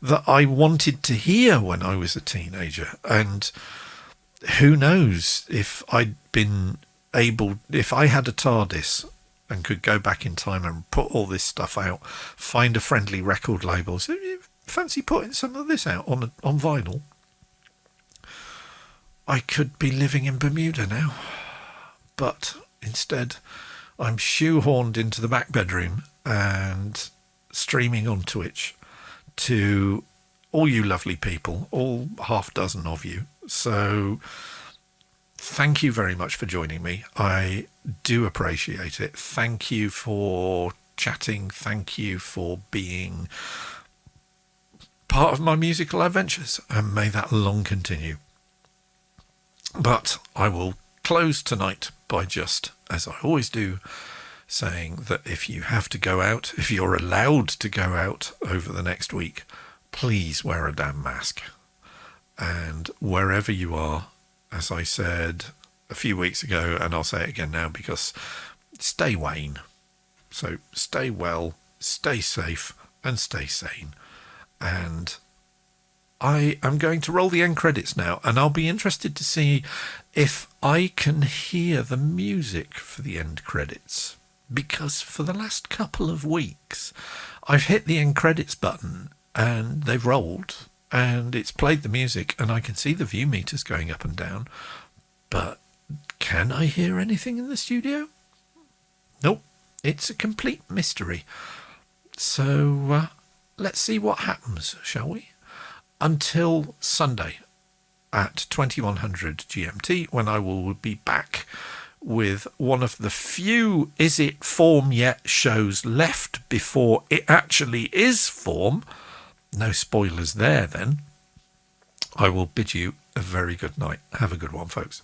that I wanted to hear when I was a teenager. And who knows if if I had a TARDIS and could go back in time and put all this stuff out, find a friendly record label, so you fancy putting some of this out on vinyl, I could be living in Bermuda now. But instead, I'm shoehorned into the back bedroom and streaming on Twitch to all you lovely people, all half dozen of you. So thank you very much for joining me. I do appreciate it. Thank you for chatting. Thank you for being part of my musical adventures, and may that long continue. But I will close tonight by just, as I always do, saying that if you have to go out, if you're allowed to go out over the next week, please wear a damn mask. And wherever you are, as I said a few weeks ago, and I'll say it again now, because stay Wayne. So stay well, stay safe, and stay sane. And I am going to roll the end credits now, and I'll be interested to see if I can hear the music for the end credits. Because for the last couple of weeks, I've hit the end credits button, and they've rolled, and it's played the music, and I can see the view meters going up and down. But can I hear anything in the studio? Nope, it's a complete mystery. So let's see what happens, shall we? Until Sunday at 2100 GMT, when I will be back with one of the few Is It Form Yet shows left before it actually is form. No spoilers there then. I will bid you a very good night. Have a good one, folks.